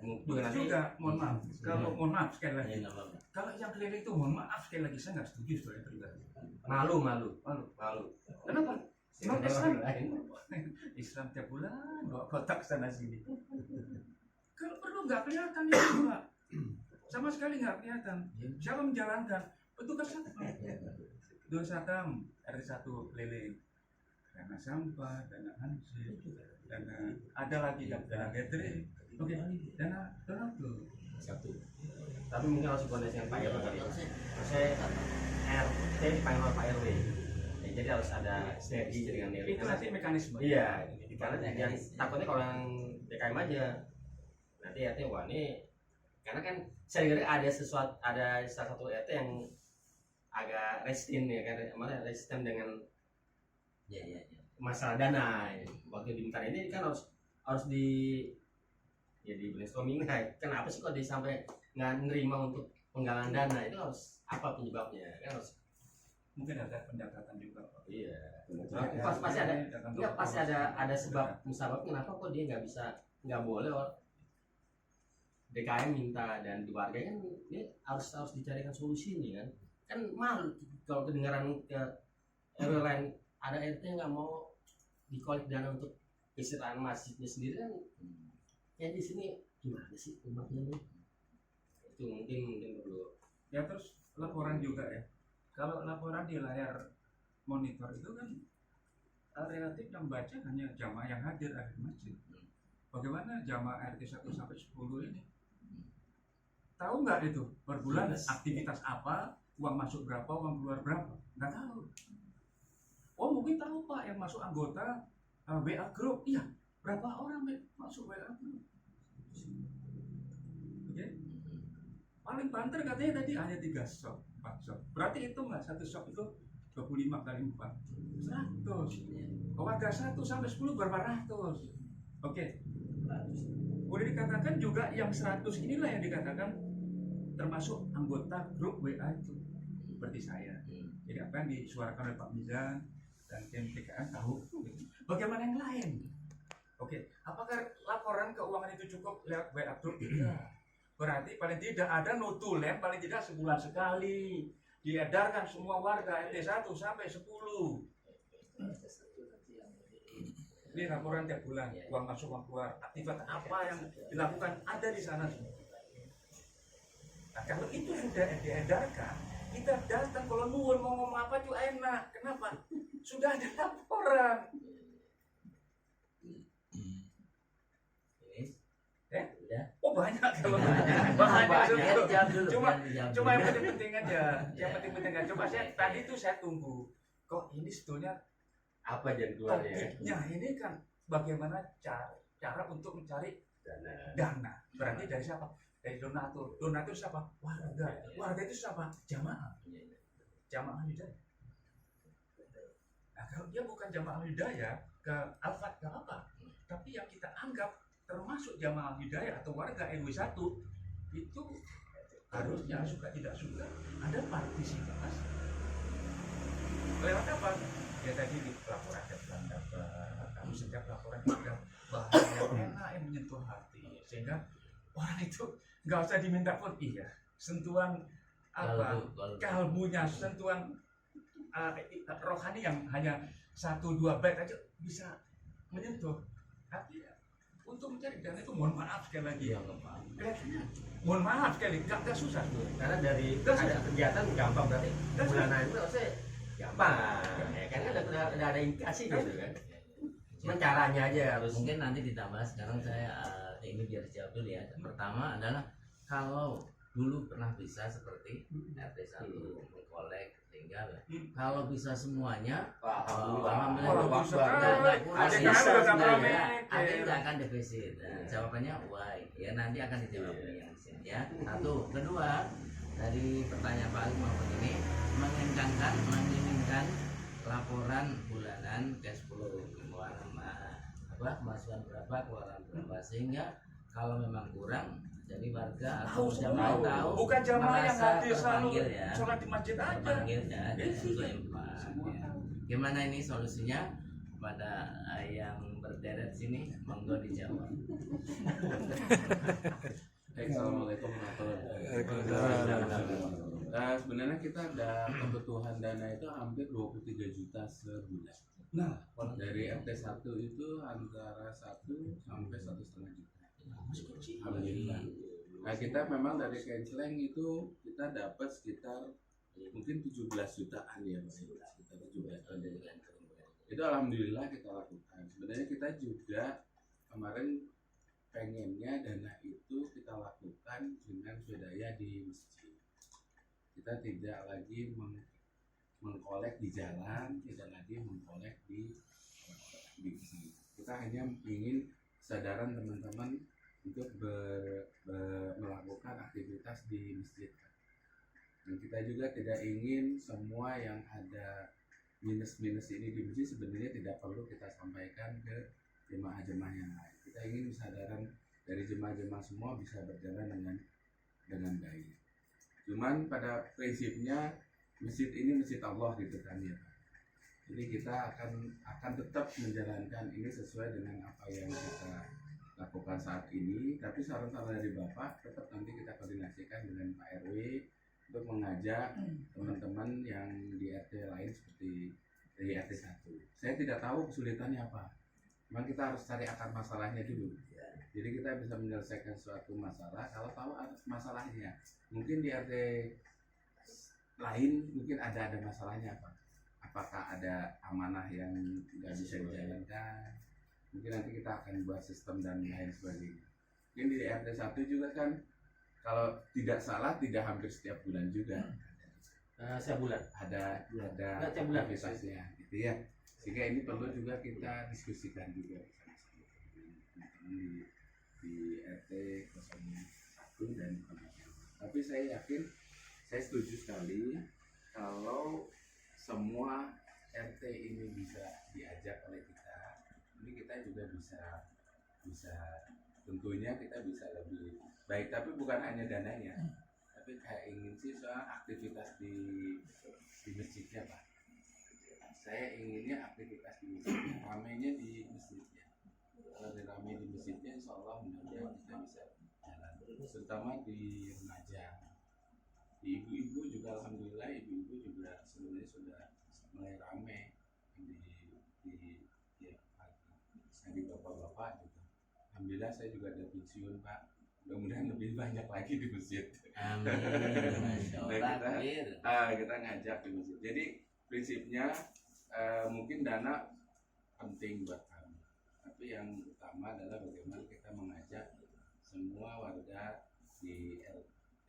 Begitu juga, mohon maaf. Kalau mohon maaf sekali lagi, kalau yang keliling itu mohon maaf sekali lagi, saya nggak setuju soalnya pribadi. Malu. Kenapa? Memang Islam tiap bulan 2 kotak sana sini. Kalau perlu nggak kelihatan itu Pak, sama sekali nggak kelihatan. Siapa menjalankan? Petugas satpam. Petugas satpam RT 1 keliling. Dana sampah, dana hansip, dana ada lagi dana gathering. Oke, dana donatur. Satu. Tapi mungkin harus koordinasi dengan Pak RW kali ya. Saya RT dipanggil oleh Pak RW. Ya, jadi harus ada sinergi dengan RW. Itu nanti mekanisme. Iya, karena yang takutnya kalau yang DKM aja nanti RT wah ini karena kan saya kira ada salah satu RT yang agak resisten ya kan, mana resisten dengan masalah dana. Waktu diminta ini kan harus di brainstorming. Kenapa sih kok dia sampai nggak nerima untuk penggalangan dana, itu harus apa penyebabnya kan, harus Mungkin ada pendekatan juga Pak. iya pasti ada sebab kenapa kok dia nggak boleh DKM minta dan di warga kan ini harus dicarikan solusi ini kan malu kalau kedengaran ke RW lain ada RT yang nggak mau dikolek dana untuk keserahan masjidnya sendiri kan ya di sini gimana sih umatnya nih, itu mungkin perlu Ya terus laporan juga ya. Kalau laporan di layar monitor itu kan relatif yang baca hanya jamaah yang hadir ada di masjid. Bagaimana jamaah RT 1 sampai 10 ini? Tahu nggak itu per bulan aktivitas apa, uang masuk berapa, uang keluar berapa? Nggak tahu. Oh mungkin tahu Pak yang masuk anggota WA group. Iya, berapa orang masuk WA group? Oke. Paling banter katanya tadi hanya 3 shop, 4 shop. Berarti itu nggak satu shop itu 25 kali 4 100. Warga 1 sampai 10 berapa ratus? Oke. Boleh dikatakan juga yang 100 inilah yang dikatakan termasuk anggota grup WA itu seperti saya. Jadi apa yang disuarakan oleh Pak Mizan dan tim TKN tahu. Bagaimana yang lain? Oke, apakah laporan keuangan itu cukup lewat WA group? Tidak. Berarti paling tidak ada notulen paling tidak sebulan sekali diedarkan semua warga RT 1 sampai 10. Ini laporan tiap bulan, uang masuk uang keluar, aktivitas apa yang dilakukan ada di sana semua. Nah kalau itu sudah diedarkan, kita datang kalau nuwun mau ngomong apa itu enak. Kenapa? Sudah ada laporan. Oh banyak kalau banyak. Cuma yang penting-penting aja. Yang penting-penting aja. Coba tadi tuh saya tunggu. Kok ini sebetulnya apa jadi keluarnya? topiknya ini kan bagaimana cara untuk mencari dana. Berarti dari siapa? Dari donatur. Donatur siapa? Warga. Warga itu siapa? Jamaah. Jamaah hidayah. Nah kalau dia bukan jamaah hidayah ke Al-Fat ke apa? Tapi yang kita anggap termasuk jamaah hidayah atau warga RW 1 itu harusnya suka tidak suka ada partisipasi. Lewat apa? Ya tadi di laporan dapat, kamu setiap laporan ada bahan yang enak yang menyentuh hati, sehingga orang itu nggak usah diminta pun iya sentuhan apa kalbunya, sentuhan rohani yang hanya 1-2 bait aja bisa menyentuh hati. Untuk mencari dana itu mohon maaf sekali lagi ya, mohon maaf sekali, nggak susah karena dari ada kegiatan gampang berarti bulanan itu saya gampang ya kan udah ada indikasi gitu kan. Cuman caranya aja harus Mungkin nanti ditambah. Sekarang saya ini biar jawab dulu ya. Pertama adalah kalau dulu pernah bisa seperti RT 1 mengkolek sehingga kalau bisa semuanya alhamdulillah ada nggak akan defisit. Jawabannya why ya nanti akan dijawab yang sini ya. Satu, kedua dari pertanyaan Pak Ali maupun ini menginginkan laporan bulanan cash flow pengeluaran kemasukan berapa, keluaran berapa, sehingga kalau memang kurang jadi warga atau jamaah tahu, bukan jamaah yang hadir selalu ya, sholat di masjid aja terpanggil ya, untuk ya. Gimana ini solusinya? Kepada yang berderet sini monggo dijawab. Assalamualaikum warahmatullahi wabarakatuh. Nah, sebenarnya kita ada kebutuhan dana itu hampir 23 juta sebulan. Nah, dari RT 1 itu antara 1 sampai 1,5 juta. Alhamdulillah. Nah, kita memang dari canceling itu kita dapat sekitar mungkin 17 jutaan ya, sekitar 17 jutaan. Itu alhamdulillah kita lakukan. Sebenarnya kita juga kemarin pengennya dana itu kita lakukan dengan swadaya di masjid. Kita tidak lagi mengkolek di jalan, tidak lagi mengkolek di sini. Kita hanya ingin kesadaran teman-teman untuk melakukan aktivitas di masjid. Dan kita juga tidak ingin semua yang ada minus-minus ini di masjid sebenarnya tidak perlu kita sampaikan ke jemaah-jemaah yang lain. Kita ingin kesadaran dari jemaah-jemaah semua bisa berjalan dengan baik. Cuman pada prinsipnya masjid ini masjid Allah gitu kan ya. Jadi kita akan tetap menjalankan ini sesuai dengan apa yang kita lakukan saat ini. Tapi saran-saran dari Bapak tetap nanti kita koordinasikan dengan Pak RW untuk mengajak teman-teman yang di RT lain seperti di RT 1. Saya tidak tahu kesulitannya apa. Memang kita harus cari akar masalahnya dulu. Jadi kita bisa menyelesaikan suatu masalah kalau tahu masalahnya. Mungkin di RT lain mungkin ada masalahnya apa? Apakah ada amanah yang nggak bisa dijalankan? Mungkin nanti kita akan buat sistem dan lain sebagainya. Mungkin di RT 1 juga kan kalau tidak salah tidak hampir setiap bulan juga. Setiap bulan Ada setiap bulan aktivitasnya gitu ya. Sehingga ini perlu juga kita diskusikan juga bersama-sama di RT 01 dan tapi saya yakin, saya setuju sekali kalau semua RT ini bisa diajak oleh kita, ini kita juga bisa tentunya kita bisa lebih baik, tapi bukan hanya dananya, tapi kayak ingin sih soal aktivitas di masjidnya Pak. Saya inginnya aktivitas di masjidnya, ramainya di masjidnya. Kalau ramai di masjidnya, insya Allah mudah-mudahan kita bisa jalan. Terutama di remaja. Di ibu-ibu juga alhamdulillah, ibu-ibu juga sebenarnya sudah mulai ramai di bapak-bapak juga. Alhamdulillah saya juga ada pensiun Pak. Mudah-mudahan lebih banyak lagi di masjid. Amin. Kita ngajak di masjid. Jadi prinsipnya mungkin dana penting buat kami, tapi yang utama adalah bagaimana kita mengajak semua warga di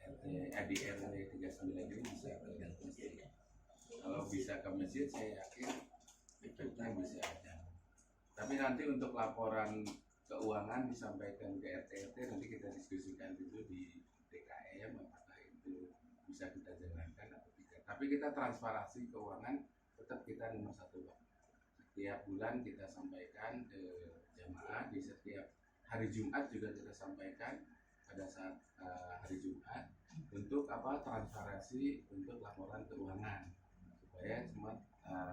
RW 39 ini bisa ke masjid. Kalau bisa ke masjid, saya yakin kita bisa ada. Tapi nanti untuk laporan keuangan disampaikan ke RT nanti kita diskusikan dulu di DKM apakah itu bisa kita jalankan atau tidak. Tapi kita transparansi keuangan tetap kita nomor 1 Pak. Setiap bulan kita sampaikan ke jamaah, di setiap hari Jumat juga kita sampaikan pada saat hari Jumat untuk transparansi untuk laporan keuangan supaya semua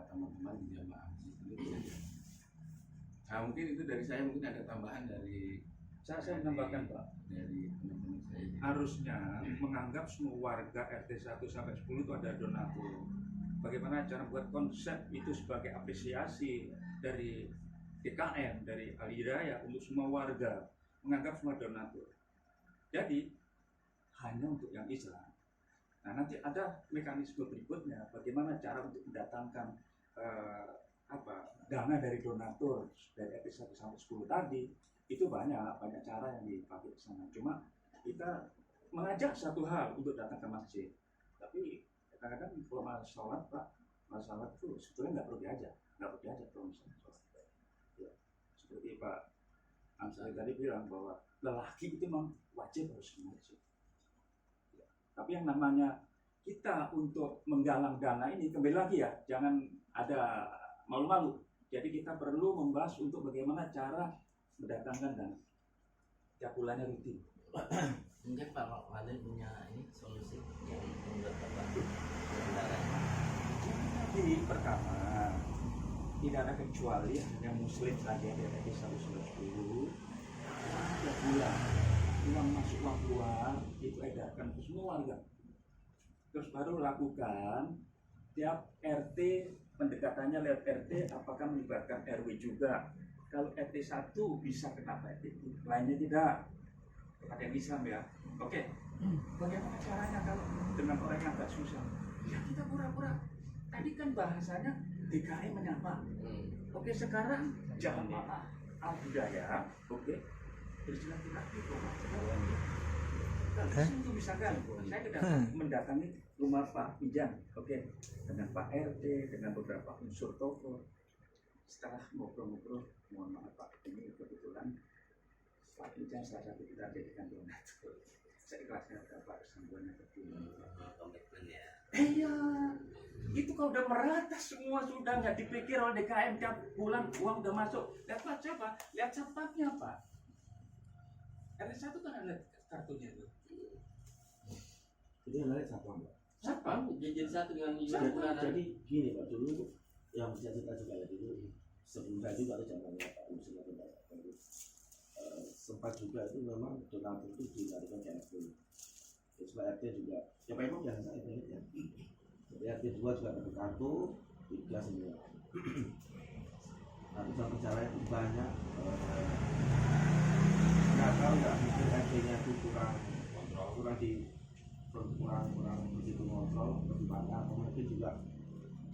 teman-teman di jamaah itu bisa. Nah mungkin itu dari saya, mungkin ada tambahan dari saya menambahkan Pak, dari teman-teman saya. Harusnya menganggap semua warga RT 1 sampai 10 itu ada donatur. Bagaimana cara buat konsep itu sebagai apresiasi dari DKM, dari Al-Hidayah untuk semua warga, menganggap semua donatur. Jadi hanya untuk yang Islam. Nah nanti ada mekanisme berikutnya, bagaimana cara untuk mendatangkan dana dari donatur dari RT 1 sampai 10 tadi. Itu banyak cara yang dipakai di sana. Cuma kita mengajak satu hal untuk datang ke masjid, tapi kadang-kadang kalau masalah Pak, masalah itu sebetulnya nggak perlu diajak kalau misalnya sholat. Ya, seperti Pak Ansari tadi bilang bahwa lelaki itu memang wajib harus ke masjid. Ya. Tapi yang namanya kita untuk menggalang dana ini kembali lagi ya, jangan ada malu-malu. Jadi kita perlu membahas untuk bagaimana cara mendatangkan dana. Tiap bulannya rutin. Mungkin Pak Wali punya ini solusi yang menurut Bapak. Jadi pertama, tidak ada kecuali hanya muslim saja dari RT 110. Tiap bulan uang masuk uang keluar itu edarkan ke semua warga. Terus baru lakukan tiap RT pendekatannya lewat RT, apakah melibatkan RW juga. Kalau RT 1 bisa kenapa RT lainnya tidak. Ada yang Islam ya. Oke. Bagaimana caranya kalau dengan orang yang agak susah? Ya kita pura-pura. Tadi kan bahasanya DKM menyapa. Oke, sekarang jamaah Al-Hidayah, oke, bersilaturahmi ke orang. Itu misalkan saya mendatangi rumah Pak Pijan, oke, dengan Pak RT, dengan beberapa unsur tokoh. Setelah ngobrol-ngobrol, mohon maaf Pak, ini kebetulan Pak Pijan salah satu kita jadikan donatur. Saya ikhlasnya Pak kesambuannya komitmen ya. Iya, itu kalau udah merata semua sudah nggak dipikir oleh DKM tiap bulan uang udah masuk. Lihat siapa? Lihat satpamnya Pak. RT 1 kan ada kartunya itu. Jadi yang lain satpam Pak. Satpam Jadi satu dengan Jadi gini Pak, dulu yang bisa cerita juga ya dulu sebelum saya juga ada zamannya Pak Musim atau Pak sempat juga itu memang donatur itu dilarikan ke RT. Terus Pak RT juga, ya Pak Imam biasa saya ya. Jadi RT 2 juga dapat kartu, 3 semua. Tapi dalam perjalanan itu banyak nggak tahu nggak mungkin RT-nya itu kurang begitu ngontrol atau gimana, atau mungkin juga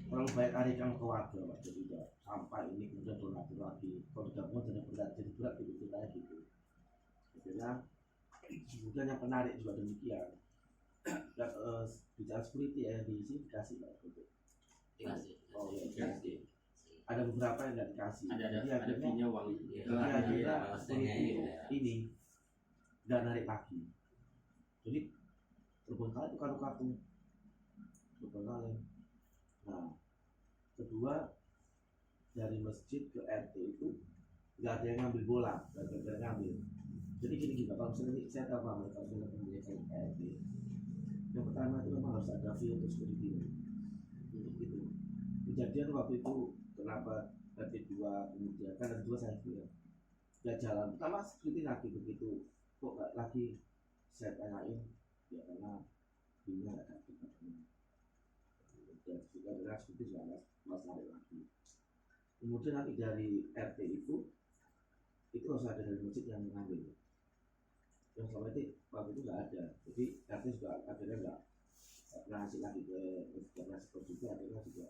terlalu banyak tarikan ke warga, jadi tidak sampai ini kemudian donatur lagi, kalau digabung jadi berat gitu ceritanya gitu. Akhirnya kemudian yang menarik juga demikian. Dan bicara security yang di sini dikasih lah gitu. Dikasih. Oh ya dikasih. Ada beberapa yang nggak dikasih. Ada fee-nya uang. Akhirnya security ini nggak narik lagi. Jadi terbengkalai itu kartu terbengkalai. Nah, kedua dari masjid ke RT itu nggak ada yang ngambil bola, nggak ada yang ngambil. Jadi gini kalau misalnya saya tahu Pak, kalau misalnya pemilihan RT, yang pertama itu memang harus ada fee untuk security untuk itu. Kejadian waktu itu kenapa RT 2 kemudian kan RT 2 saya kira nggak jalan. Pertama security lagi begitu kok nggak lagi saya tanyain ya karena fee-nya nggak dapat. Dan juga dengan security juga masalah lagi. Kemudian nanti dari RT itu harus ada dari masjid yang mengambil. Yang selama itu waktu itu nggak ada, jadi RT juga akhirnya nggak pernah ngasih lagi ke masjid juga, akhirnya juga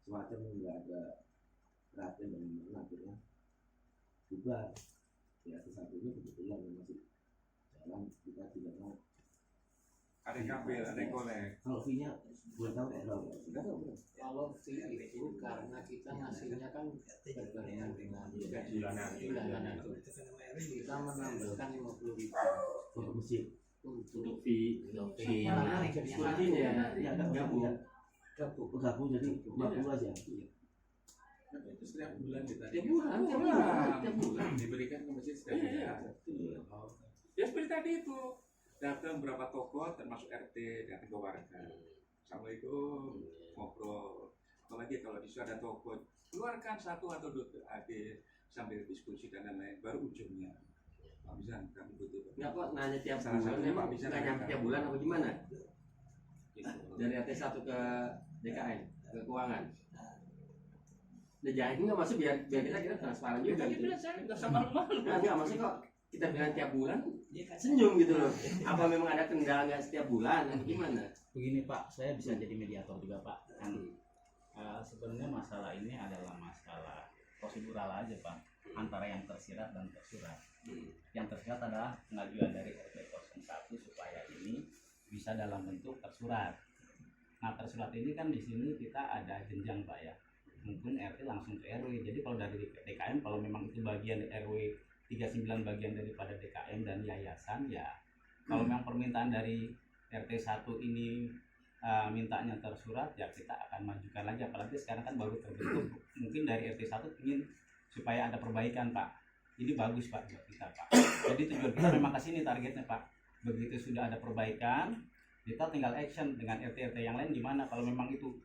semacam nggak ada perhatian dari mana, akhirnya juga ya satu ini kebetulan masih jalan, kita tidak mau Ada yang ngambil, ada yang kolek. kalau fee-nya boleh tahu berapa? Kalau fee itu karena kita ngasihnya kan berbarengan dengan Bulanan. itu kita menambahkan 50.000 Untuk masjid. Untuk fee security-nya Ya gabung jadi 50 aja. Itu setiap bulan kita Tiap bulan diberikan ke masjid setiap bulan. Ya seperti tadi itu, datang berapa tokoh termasuk RT dan ke warga. Assalamualaikum, ngobrol. Apalagi kalau di situ ada tokoh, keluarkan satu atau dua adik sambil diskusi dan lain-lain. Baru ujungnya, Pak Bizan, kamu butuh. Nggak kok nanya tiap Salah bulan, satunya Pak Bizan nggak nyampe tiap bulan apa gimana? Dari RT 1 ke DKM, ke keuangan. Udah jangan nggak masuk biar kita transparan juga gitu. Nggak masuk kok kita bilang tiap bulan senyum gitu loh. Apa memang ada kendala nggak setiap bulan atau gimana? Begini Pak, saya bisa jadi mediator juga Pak. Sebenarnya masalah ini adalah masalah prosedural aja Pak, antara yang tersirat dan tersurat. Yang tersirat adalah pengajuan dari RT 01 supaya ini bisa dalam bentuk tersurat. Nah tersurat ini kan di sini kita ada jenjang Pak ya. Mungkin RT langsung ke RW. Jadi kalau dari DKM, kalau memang itu bagian RW 39 bagian daripada DKM dan yayasan ya, kalau memang permintaan dari RT 1 ini mintanya tersurat ya kita akan majukan lagi, apalagi sekarang kan baru terbentuk. Mungkin dari RT 1 ingin supaya ada perbaikan Pak. Ini bagus Pak buat kita Pak. Jadi tujuan kita memang ke sini targetnya Pak. Begitu sudah ada perbaikan, kita tinggal action dengan RT-RT yang lain gimana. Kalau memang itu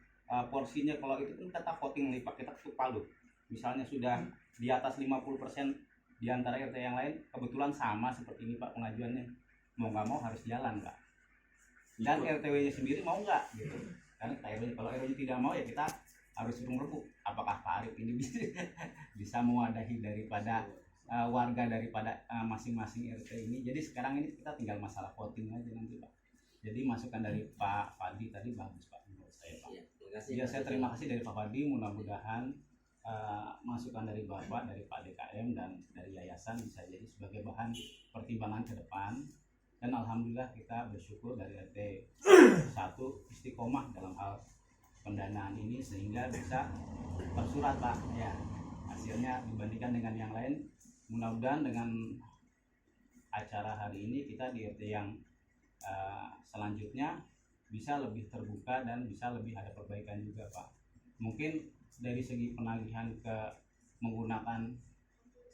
porsinya, kalau itu kan kita voting nih Pak, kita ketuk palu. Misalnya sudah di atas 50% di antara RT yang lain kebetulan sama seperti ini Pak pengajuannya, mau nggak mau harus jalan Pak. Dan RTW-nya sendiri mau nggak gitu. Karena kalau RW tidak mau ya kita harus rebuk apakah Pak Arif ini bisa mewadahi daripada warga daripada masing-masing RT ini. Jadi sekarang ini kita tinggal masalah voting aja nanti Pak. Jadi masukan dari Pak Fadli tadi bagus Pak menurut saya Pak. Ya saya terima kasih dari Pak Fadli, mudah-mudahan masukan dari Bapak, dari Pak DKM dan dari yayasan bisa jadi sebagai bahan pertimbangan ke depan. Dan alhamdulillah kita bersyukur dari RT 1 istiqomah dalam hal pendanaan ini sehingga bisa tersurat Pak ya. Hasilnya dibandingkan dengan yang lain, mudah-mudahan dengan acara hari ini kita di RT yang selanjutnya bisa lebih terbuka dan bisa lebih ada perbaikan juga Pak. Mungkin dari segi penagihan ke menggunakan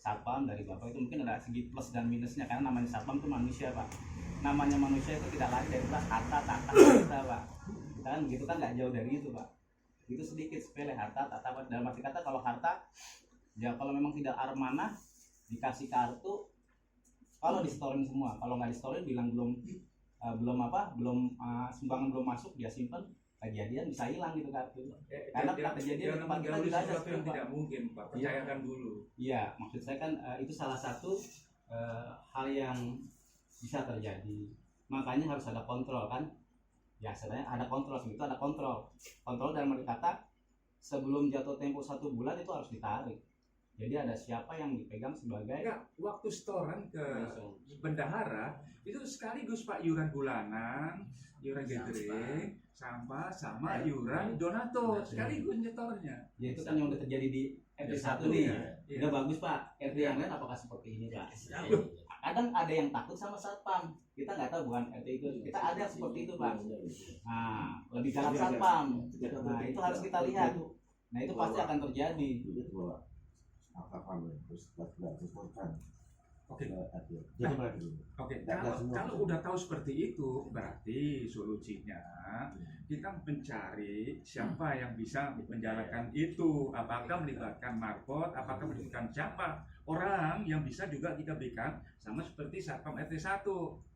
satpam dari Bapak itu mungkin ada segi plus dan minusnya, karena namanya satpam itu manusia Pak. Namanya manusia itu tidak lain daripada harta tata kita Pak. Kita kan begitu kan nggak jauh dari itu Pak. Itu sedikit sepele harta tata, dalam arti kata kalau harta ya kalau memang tidak amanah dikasih kartu, kalau di-storing semua, kalau nggak di-storing bilang belum sumbangan belum masuk dia simpan, kejadian bisa hilang gitu kartu. Karena kejadian di tempat kita mengganggu juga ada sesuatu yang Pak. tidak mungkin, Pak. Percayakan dulu. Iya, maksud saya kan itu salah satu hal yang bisa terjadi. Makanya harus ada kontrol kan. Ya sebenarnya ada kontrol, itu ada kontrol. Kontrol dalam arti kata sebelum jatuh tempo 1 bulan itu harus ditarik. Jadi ada siapa yang dipegang sebagai Enggak, waktu setoran ke bendahara itu sekaligus Pak iuran bulanan, iuran gathering, sampah sama iuran donatur sekaligus nyetornya. ya itu kan yang udah terjadi di RT 1 nih. Iya. Udah bagus Pak. RT yang lain apakah seperti ini Pak? Kadang ada yang takut sama satpam. Kita nggak tahu bukan RT itu. Kita ada seperti itu Pak. Nah, lebih galak satpam. Nah, itu harus kita lihat. Nah, itu pasti akan terjadi. Oke. Oke, kalau udah tahu seperti itu, berarti solusinya kita mencari siapa yang bisa menjalankan itu. Apakah melibatkan marbot, apakah melibatkan siapa orang yang bisa juga kita berikan sama seperti Satpam RT 1.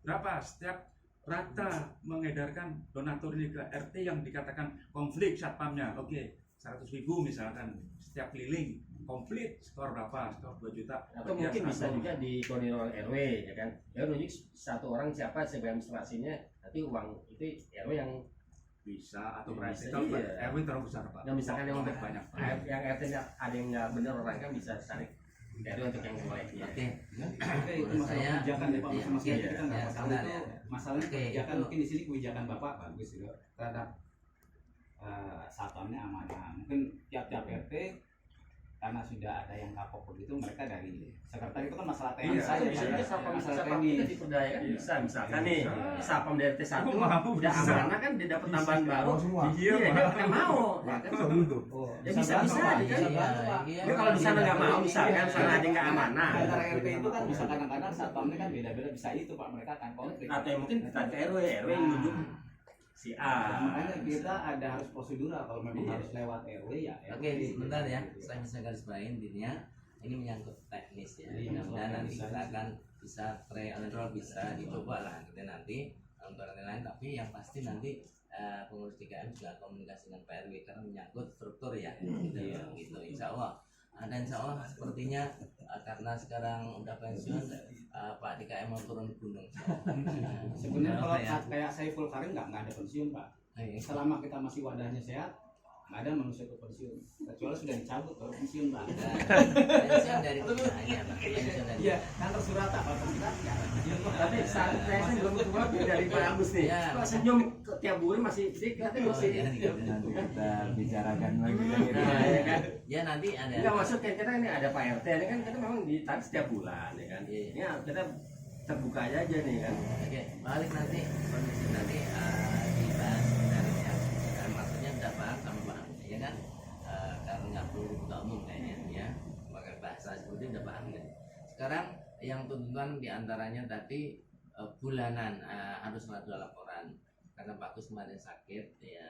Berapa setiap rata mengedarkan donatur ini ke RT yang dikatakan konflik satpamnya. Oke, 100.000 misalkan setiap keliling. Komplit skor berapa? Skor 2 juta. Atau mungkin bisa juga dikoordinir oleh RW ya kan. Ya nunjuk satu orang siapa sebagai administrasinya, nanti uang itu RW yang bisa atau ya, berarti bisa, kalau iya. RW terlalu besar Pak. Nah misalkan yang untuk banyak. yang RT-nya ada yang nggak benar orang kan bisa tarik RW untuk yang boleh. Ya. Oke. Oke, itu masalah kebijakan ya Pak, masalah kita nggak masalah itu. Masalahnya kebijakan mungkin di sini kebijakan Bapak bagus gitu terhadap satpamnya amanah. Mungkin tiap-tiap RT karena sudah ada yang kapok begitu, mereka dari sekretari itu kan masalah teknis Iya, saja bisa juga masalah satpam teknis. kita diperdayakan bisa misalkan nih Bisa. satpam dari T1 Mampu, udah bisa. amanah kan dia dapat tambahan baru. Iya, Iya, dia Pak. akan mau. Ya kan? Oh, Ya bisa bantu, Pak. aja kan. Bisa bantu, Pak. Ya kalau di sana nggak mau misalkan sana ada yang nggak amanah. Antara RT itu kan bisa kadang-kadang satpamnya kan beda-beda, bisa itu Pak, mereka akan konflik. Atau yang mungkin kita ke RW yang nunjuk si A. Makanya kita ada harus prosedural kalau memang harus lewat RW ya. Oke, sebentar ya. Saya bisa garis bawahi intinya ini menyangkut teknis ya. Mudah-mudahan nanti kita akan bisa try and error, bisa dicoba lah gitu nanti untuk lain-lain. Tapi yang pasti nanti pengurus 3M juga komunikasi dengan Pak RW karena menyangkut struktur ya. Gitu. Insya Allah. Dan insya Allah sepertinya karena sekarang udah pensiun Pak DKM mau turun gunung. Sebenarnya kalau kayak Saiful Karim nggak ada pensiun Pak. Selama kita masih wadahnya sehat, nggak ada manusia ke pensiun. Kecuali sudah dicabut baru pensiun Pak. Pensiun dari perusahaannya Pak. Iya, kantor Surata kalau kita nggak ada pensiun. Tapi saya belum keluar dari Pak Agus nih. Pak senyum tiap bulan masih kelihatan masih. Nanti kita bicarakan lagi Ya kan. Ya nanti ada. Enggak maksud kan kita ini ada Pak RT ini kan kita memang ditarik setiap bulan ya kan. Ini kita terbuka aja nih kan. Oke, balik nanti kondisi nanti dibahas sebenarnya. Dan maksudnya udah bahas sama Pak ya kan. Karena nggak perlu dibuka umum kayaknya ya. Pakai bahasa seperti udah paham ya. Sekarang yang tuntutan diantaranya tadi bulanan harus ada laporan karena Pak Kus kemarin sakit ya.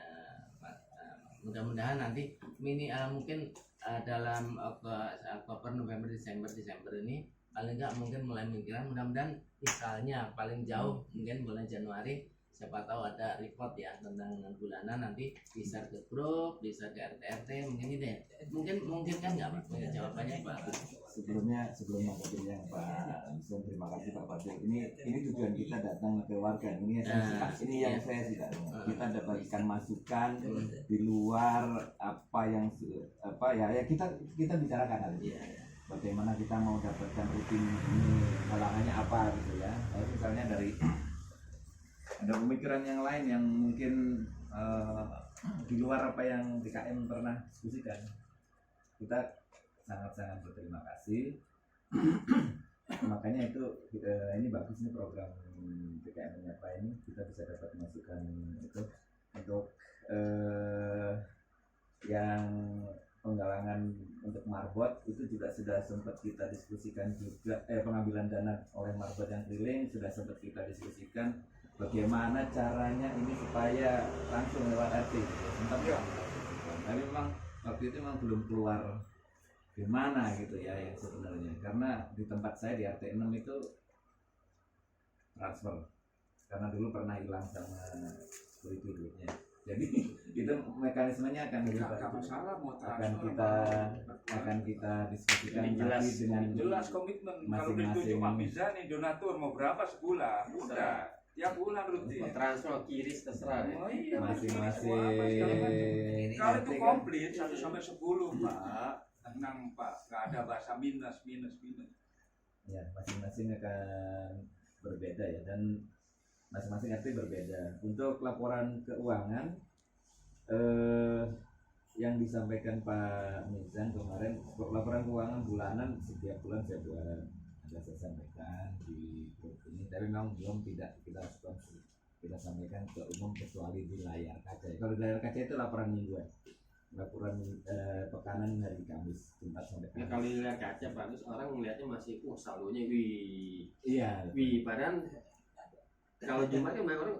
Mudah-mudahan nanti mungkin dalam Oktober, November, Desember ini paling nggak mungkin mulai mikiran, mudah-mudahan misalnya paling jauh mungkin bulan Januari siapa tahu ada report ya tentang bulanan, nanti bisa ke grup, bisa ke RT mungkin itu ya, mungkin kan nggak Pak jawabannya Pak. sebelum mengakhirinya Pak Misal, terima kasih Pak Fadil. Ini tujuan kita datang ke warga. Ini yang saya tidak kita dapatkan masukan di luar apa yang kita bicarakan hari ini. Bagaimana kita mau dapatkan rutin ini, halangannya apa gitu ya. Misalnya dari ada pemikiran yang lain yang mungkin di luar apa yang DKM pernah diskusikan. Kita sangat-sangat berterima kasih. Makanya itu ini bagus nih program DKM Menyapa ini, kita bisa dapat masukan itu untuk yang penggalangan untuk marbot itu juga sudah sempat kita diskusikan juga, pengambilan dana oleh marbot yang keliling sudah sempat kita diskusikan bagaimana caranya ini supaya langsung lewat RT. Sempat ya, tapi memang waktu itu memang belum keluar gimana gitu ya yang sebenarnya, karena di tempat saya di RT 6 itu transfer karena dulu pernah hilang sama security duitnya. Jadi itu mekanismenya akan Nggak masalah mau akan kita diskusikan Ini jelas. nanti dengan jelas komitmen. Kalau masing-masing. dituju Pak Miza nih donatur mau berapa sebulan, udah tiap bulan rutin. Mau transfer kiris terserah deh. Oh iya, masing-masing kalau itu RT kan. komplit 1 sampai 10 Pak, tenang Pak, nggak ada bahasa minus. Ya, masing-masing akan berbeda ya, dan masing-masing RT berbeda. Untuk laporan keuangan yang disampaikan Pak Mizan kemarin, laporan keuangan bulanan setiap bulan saya buat, ada saya sampaikan di grup ini, tapi memang belum tidak kita sampaikan ke umum kecuali di layar kaca. Kalau di layar kaca itu laporan mingguan, laporan pekanan hari Kamis, Jumat sampai Nah, Kamis. kalau lihat kaca bagus, orang melihatnya masih saldonya wih. Iya. Wih, padahal kalau Jumat kan banyak orang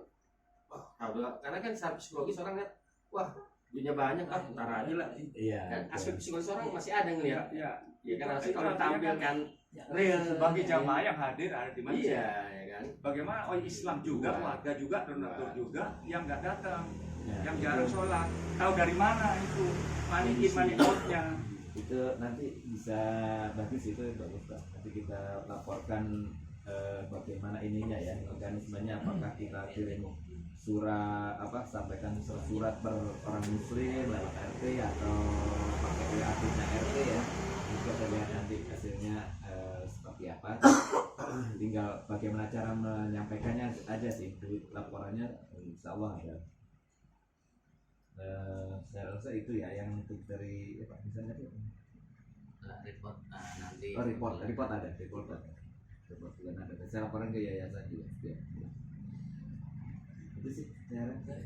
karena kan secara psikologis orang lihat wah duitnya banyak ntar aja lah. Iya. Kan aspek psikologis orang masih ada ngelihat. Iya. Ya kan harusnya Itu kalau artinya tampilkan real Sebagai jamaah yang hadir ada di masjid. Iya, ya kan. Bagaimana Islam juga, Iya. warga juga, donatur juga yang nggak datang, Ya, yang itu- jarang sholat. Tahu dari mana itu? Manikin-manikotnya. itu nanti bisa bagus, itu bagus Pak. Nanti kita laporkan bagaimana ininya ya, mekanismenya, apakah kita kirim surat sampaikan surat per orang muslim lewat RT atau pakai WA-nya RT ya. Itu kita lihat nanti hasilnya seperti apa. Tinggal bagaimana cara menyampaikannya aja sih. Di laporannya insya Allah ada. Saya rasa itu ya yang untuk dari Pak misalnya report nanti. Oh, report ada. Report bulan ada. Saya laporan ke yayasan juga setiap bulan. Itu sih,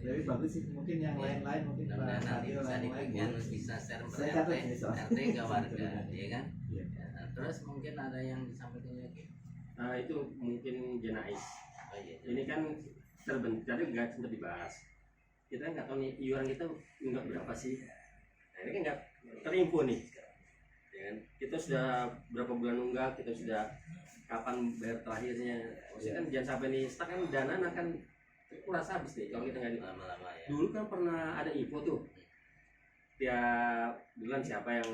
jadi bagus sih. Mungkin yang lain-lain mungkin Dan nanti bisa lain-lain dibagian boleh. bisa share ke Saya RT, catat nih soal. RT ke warga, ya kan? Iya. Ya, terus mungkin ada yang disampaikan lagi. Nah, itu mungkin jenais. Oh iya. Ini kan terbentuk, tadi nggak sempat dibahas. Kita nggak tahu nih iuran kita nggak berapa sih. Nah, ini kan nggak terinfo nih. Ya kan? Kita sudah berapa bulan nunggak, kita sudah kapan bayar terakhirnya. Maksudnya kan jangan sampai nih stuck kan dana akan kuras habis nih kalau kita nggak di. Lama-lama ya. Dulu kan pernah ada info tuh. Tiap bulan siapa yang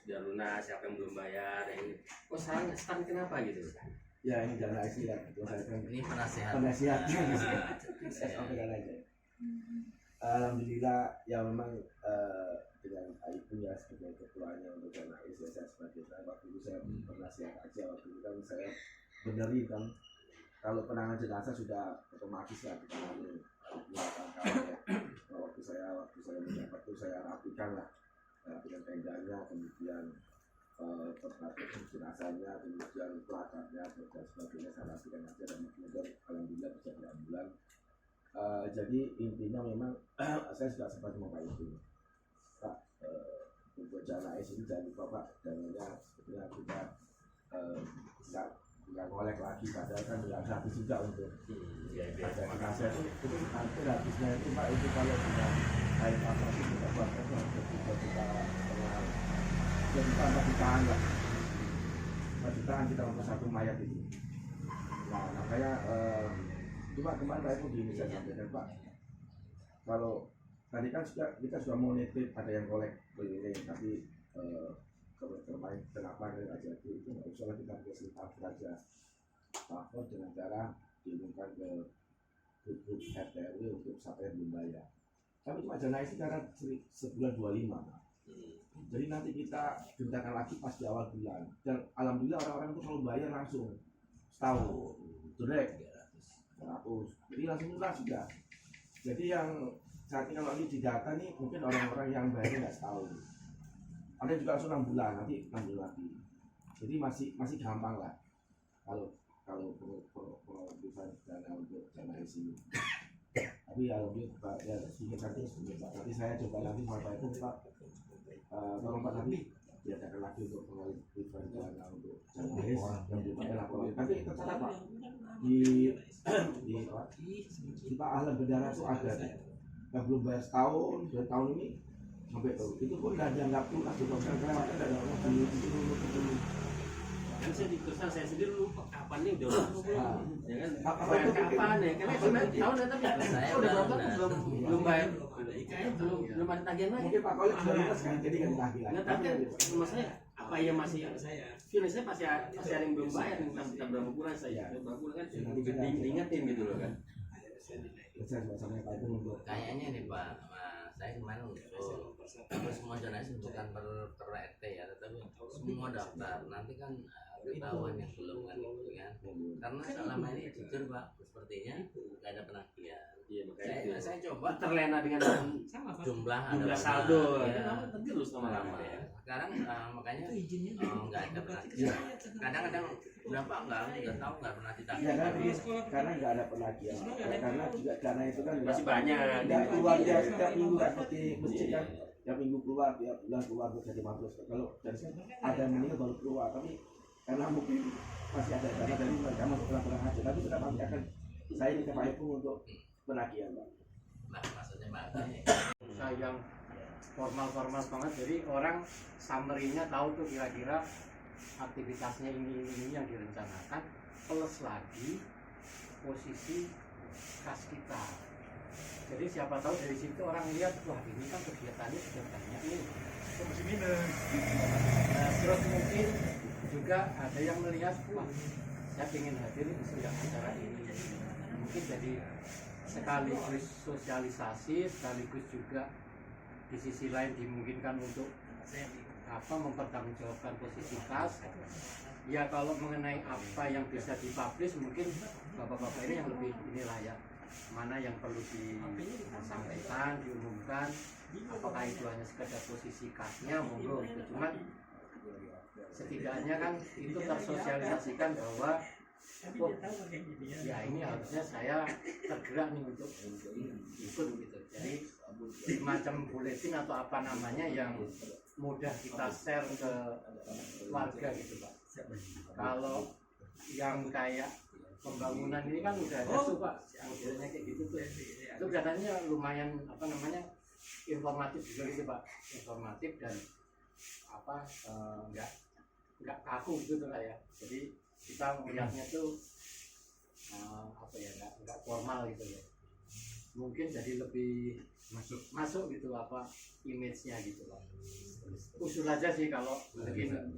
sudah lunas, siapa yang belum bayar, yang kok sekarang stuck kenapa gitu. Ya ini jangan aksi ya, saya kan Ini penasehat. penasehat. Saya- Sampaikan aja. Alhamdulillah ya memang dengan Ibu ya sebagai ketuanya untuk Janais ya, saya sebagai waktu itu saya penasihat aja, waktu itu kan saya benerin kan kalau penanganan jenazah sudah otomatis lah ditangani kawan-kawan ya. Waktu saya menjabat itu saya rapikan lah, rapikan tendanya, kemudian tempat jenazahnya, kemudian pelakatnya dan sebagainya saya rapikan aja, dan kemudian alhamdulillah bisa berbulan. Jadi intinya memang saya juga sempat ngomong Pak Ibu, Pak, untuk Janais ini jangan lupa Pak, dananya sebetulnya kita nggak ngolek lagi, padahal kan nggak habis juga untuk ada jenazah itu hampir habisnya itu Pak, itu kalau sudah hari pasar itu kita buat itu hampir 3,5 juta 4 jutaan lah, 4 jutaan kita untuk satu mayat itu. Nah makanya cuma kemarin Pak Ibu gini saya sampaikan Pak, kalau tadi kan kita sudah mau nitip ada yang kolek ini, tapi kemarin kenapa nggak jadi, itu nggak usah kita kasih lapor aja, lapor dengan cara diumumkan ke grup RT RW untuk siapa yang belum bayar. Tapi cuma Janais itu karena sebulan 25. Jadi nanti kita gentarkan lagi pas di awal bulan, dan alhamdulillah orang-orang itu kalau bayar langsung setahun direct 100, jadi langsung lunas sudah. Jadi yang saat ini kalau ini di data nih mungkin orang-orang yang bayar nggak setahun, ada juga langsung 6 bulan, nanti 6 bulan lagi. Jadi masih gampang lah kalau perusahaan dana untuk Janais ini. Tapi alhamdulillah Pak ya sedikit nanti Pak, nanti saya coba nanti sama Pak itu Pak, tolong Pak nanti diadakan lagi untuk pengalihan dana untuk Janais yang belum ada laporan. Tapi tercatat Pak di Pak Ahlan Bendara itu ada yang belum bayar setahun, 2 tahun ini sampai itu pun nggak dianggap lunas, itu kelewatan dari orang dulu. Kan saya sendiri lupa kapan nih udah berapa bulan, ya kan? Apa Kapan ya? Karena sebenarnya tahun tapi saya udah berapa belum bayar, belum ada tagihan lagi. Mungkin Pak Kolek sudah lunas kan, jadi kan ditagih lagi. Nggak, tapi kan maksudnya apa ya masih feeling saya pasti ada yang belum bayar tentang berapa bulan saya berapa bulan kan diingetin gitu loh kan. Kayaknya nih Pak, saya kemarin usul semua zonasi bukan per RT ya, tetapi semua daftar. Nanti kan ketahuan yang belum kan gitu kan. Karena selama ini jujur Pak, sepertinya nggak ada penagihan. Iya, Saya coba terlena dengan jumlah saldo ya. terus lama-lama ya. Sekarang makanya nggak ada penagihan. Kadang-kadang berapa nggak tahu nggak pernah ditagih. Ya kan, karena nggak ada penagihan. Karena juga dana itu kan Masih banyak. Nggak keluar ya setiap minggu kan, seperti masjid kan. Tiap minggu keluar, tiap bulan keluar jadi maklus. Kalau dari ada yang meninggal baru keluar, tapi karena mungkin masih ada dana dari mereka masuk pulang aja. Tapi tetap kami akan saya minta Pak Ipung untuk penagihan, Pak. Nah, maksudnya Pak, Usaha yang formal banget, jadi orang summary-nya tahu tuh kira-kira aktivitasnya ini yang direncanakan, plus lagi posisi kas kita. Jadi siapa tahu dari situ orang lihat, wah ini kan kegiatannya sudah banyak nih, terus mungkin juga ada yang melihat, wah saya ingin hadir sejak acara ini, mungkin jadi sekaligus sosialisasi, sekaligus juga di sisi lain dimungkinkan untuk mempertanggungjawabkan posisi kas. Ya kalau mengenai apa yang bisa dipublish mungkin bapak-bapak ini yang lebih inilah ya, mana yang perlu disampaikan, diumumkan, apakah itu hanya sekedar posisi kasnya monggo gitu. Cuma setidaknya kan itu tersosialisasikan bahwa oh, ya ini harusnya saya tergerak nih untuk ikut gitu. Jadi semacam buletin atau apa namanya yang mudah kita share ke warga gitu Pak. Kalau yang kayak pembangunan ini kan udah ada tuh Pak, modelnya kayak gitu tuh. Itu katanya lumayan informatif juga gitu Pak, informatif dan nggak kaku gitu lah ya. Jadi kita melihatnya tuh nggak formal gitu ya. Mungkin jadi lebih masuk gitu image-nya gitu lah. Usul aja sih kalau mungkin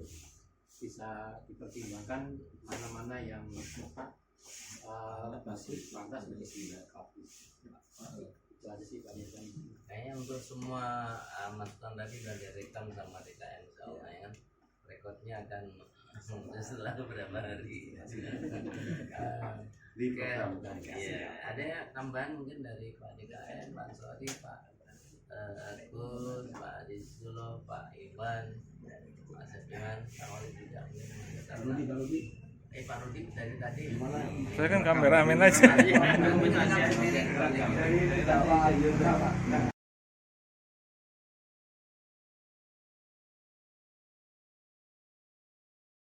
bisa dipertimbangkan mana-mana yang pantas untuk dipublish. Itu aja sih Pak. kayaknya untuk semua masukan tadi udah direkam sama DKM soalnya ya kan, rekodnya akan setelah beberapa hari. Iya, ada tambahan mungkin dari Pak DKM, Pak Sori, Pak Agus, Pak Disulo, Pak Iwan, Pak Sepian, Pak Wali tidak. Pak Rudi dari tadi. Saya kan kameramen aja.